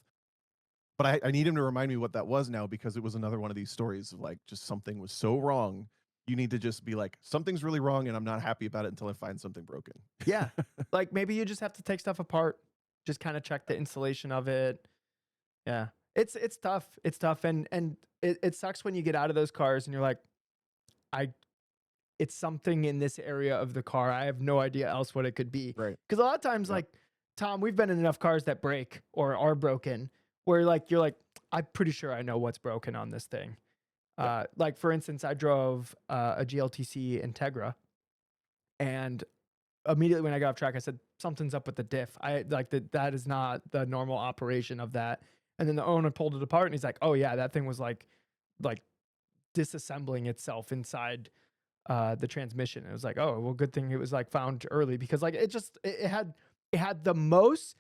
But I need him to remind me what that was now because it was another one of these stories of like just something was so wrong. You need to just be like, something's really wrong and I'm not happy about it until I find something broken. Yeah. Like maybe you just have to take stuff apart, just kind of check the installation of it. Yeah. It's tough. It's tough and it sucks when you get out of those cars and you're like, I it's something in this area of the car. I have no idea else what it could be. Right. Cuz a lot of times Yep. like Tom, we've been in enough cars that break or are broken where like you're like I'm pretty sure I know what's broken on this thing. Yep. Like for instance, I drove a GLTC Integra and immediately when I got off track, I said something's up with the diff. I like that is not the normal operation of that. And then the owner pulled it apart and he's like, "Oh yeah, that thing was like disassembling itself inside the transmission." It was like, "Oh, well, good thing it was like found early because like it had the most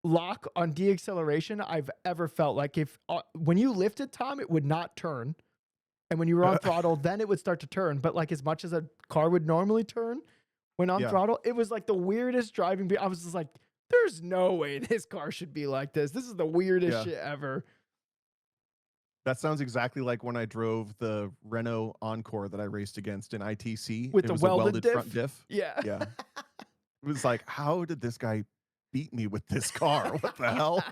lock on deacceleration I've ever felt. Like if when you lifted, Tom, it would not turn, and when you were on throttle, then it would start to turn. But like as much as a car would normally turn when on Yeah. throttle, it was like the weirdest driving. I was just like, "There's no way this car should be like this. This is the weirdest Yeah. shit ever." That sounds exactly like when I drove the Renault Encore that I raced against in ITC. With It the was a welded welded front diff, diff. yeah. Yeah. It was like, how did this guy beat me with this car? What the hell?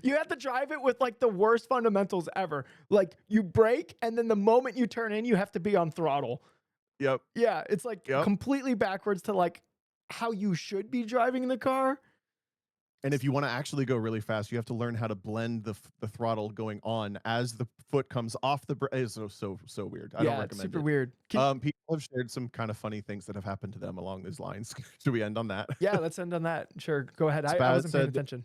You have to drive it with like the worst fundamentals ever. Like you brake, and then the moment you turn in, you have to be on throttle. Yep. Yeah, it's like Yep. completely backwards to like how you should be driving the car. And if you want to actually go really fast, you have to learn how to blend the throttle going on as the foot comes off the brake. It's so weird. I don't Yeah, it's recommend super it. weird. People have shared some kind of funny things that have happened to them along those lines. Should we end on that? Yeah, let's end on that. Sure, go ahead. I Spaz wasn't paying said attention.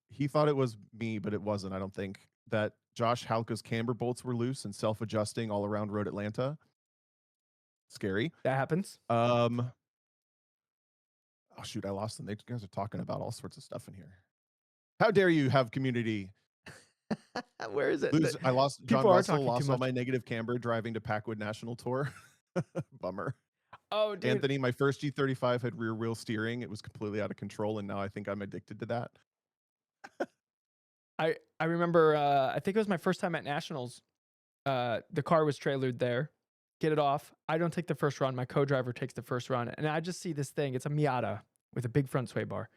he thought it was me, but it wasn't. I don't think that Josh Halka's camber bolts were loose and self-adjusting all around Road Atlanta. Scary. That happens. Oh shoot, I lost them. They guys are talking about all sorts of stuff in here. How dare you have community? Where is it? I lost John People are Russell, talking too lost all much. my negative camber driving to Packwood National Tour. Bummer. Oh, dude. Anthony, my first G35 had rear wheel steering. It was completely out of control, and now I think I'm addicted to that. I remember I think it was my first time at Nationals. The car was trailered there. Get it off. I don't take the first run. My co-driver takes the first run, and I just see this thing. It's a Miata with a big front sway bar.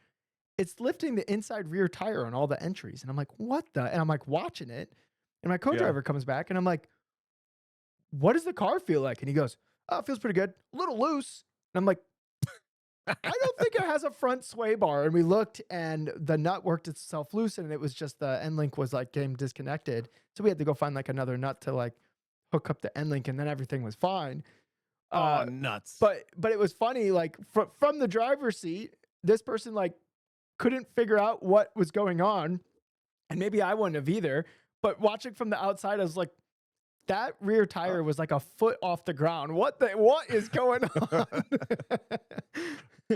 It's lifting the inside rear tire on all the entries, and I'm like, "What the?" And I'm like watching it, and my co-driver comes back, and I'm like, "What does the car feel like?" And he goes, "Oh, it feels pretty good. A little loose." And I'm like, I don't think it has a front sway bar. And we looked, and the nut worked itself loose, and it was just the end link was like getting disconnected. So we had to go find like another nut to like hook up the end link, and then everything was fine. Oh, nuts. But it was funny, like from the driver's seat, this person like couldn't figure out what was going on, and maybe I wouldn't have either. But watching from the outside, I was like, that rear tire was like a foot off the ground. What is going on?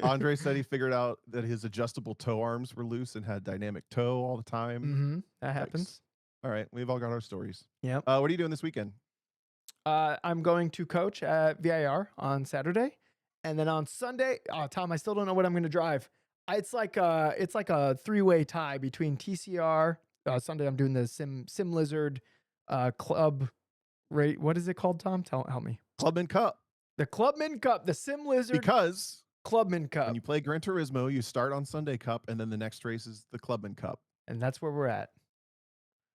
Andre said he figured out that his adjustable tow arms were loose and had dynamic tow all the time. That happens. All right, we've all got our stories. Yep. What are you doing this weekend? I'm going to coach at VIR on Saturday, and then on Sunday, Tom, I still don't know what I'm going to drive. It's like a 3-way tie between TCR. Sunday, I'm doing the Sim Lizard Club. What is it called, Tom? Help me. Clubman Cup. The Clubman Cup, the Sim Lizard. Because Clubman Cup. when you play Gran Turismo, you start on Sunday Cup, and then the next race is the Clubman Cup. And that's where we're at.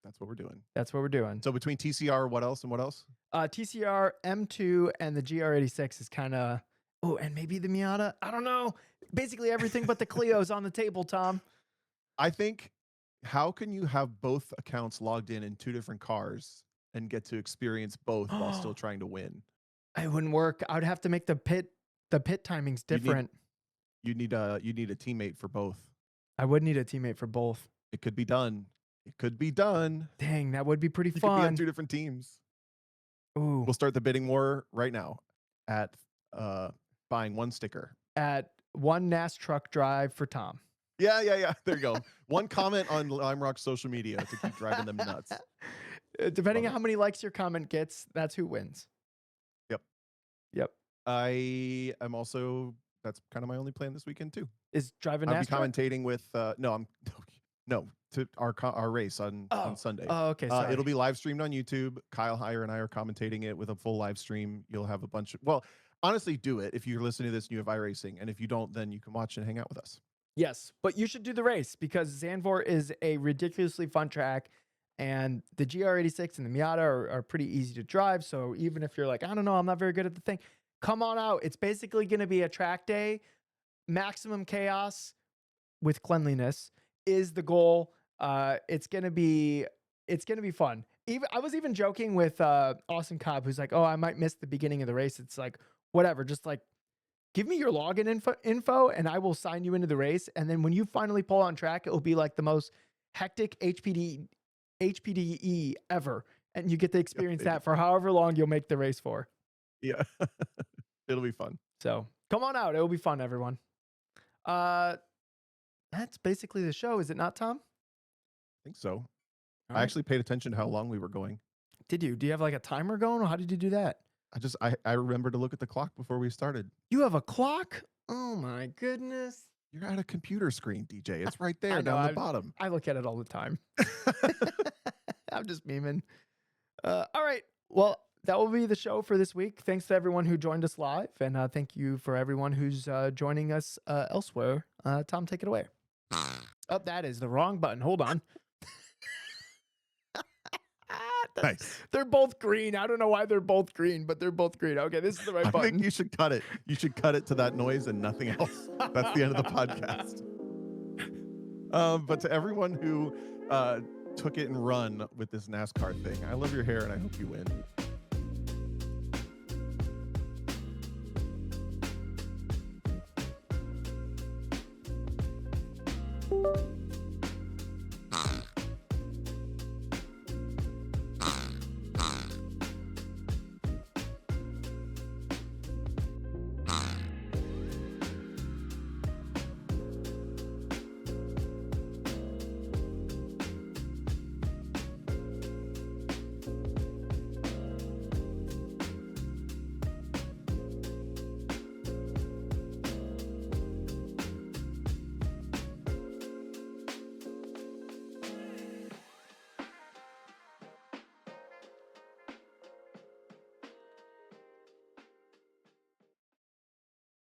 That's what we're doing. That's what we're doing. So between TCR, what else and what else? TCR, M2, and the GR86 is kind of, and maybe the Miata. I don't know. Basically everything but the Clio's on the table, Tom. I think, how can you have both accounts logged in 2 different cars and get to experience both while still trying to win? It wouldn't work. I would have to make the pit timings different. You need a teammate for both. I would need a teammate for both. It could be done. It could be done. Dang, that would be pretty You fun. could be on 2 different teams. Ooh. We'll start the bidding war right now at buying 1 sticker. At 1 Nastruck drive for Tom. Yeah. There you go. 1 comment on Lime Rock's social media to keep driving them nuts. Depending on how many likes your comment gets, that's who wins. Yep. I am also, that's kind of my only plan this weekend too. Is driving I'll be Nastruck? commentating with no, to our race on Sunday. Oh, okay. Sorry. It'll be live streamed on YouTube. Kyle Heyer and I are commentating it with a full live stream. You'll have a bunch of, well, honestly, do it if you're listening to this and you have iRacing. And if you don't, then you can watch and hang out with us. Yes, but you should do the race because Zandvoort is a ridiculously fun track, and the GR86 and the Miata are pretty easy to drive. So even if you're like, I don't know, I'm not very good at the thing, come on out. It's basically going to be a track day. Maximum chaos with cleanliness is the goal. It's gonna be fun. I was even joking with Austin Cobb, who's like, "Oh, I might miss the beginning of the race." It's like, whatever, just like give me your login info, and I will sign you into the race. And then when you finally pull on track, it will be like the most hectic HPDE ever, and you get to experience baby. that for however long you'll make the race for. Yeah. It'll be fun. So come on out. It'll be fun, everyone. That's basically the show, is it not, Tom? I think so. All I right. actually paid attention to how long we were going. Did you? Do you have like a timer going, or how did you do that? I remember to look at the clock before we started. You have a clock? Oh my goodness. You're at a computer screen, DJ. It's right I there know, down the bottom. I look at it all the time. I'm just memeing. All right. Well, that will be the show for this week. Thanks to everyone who joined us live, and thank you for everyone who's joining us elsewhere. Tom, take it away. Oh, that is the wrong button. Hold on. Nice. They're both green. I don't know why they're both green, but they're both green. Okay, this is the right I button. think you should cut it. You should cut it to that noise and nothing else. That's the end of the podcast. But to everyone who took it and run with this NASCAR thing, I love your hair and I hope you win.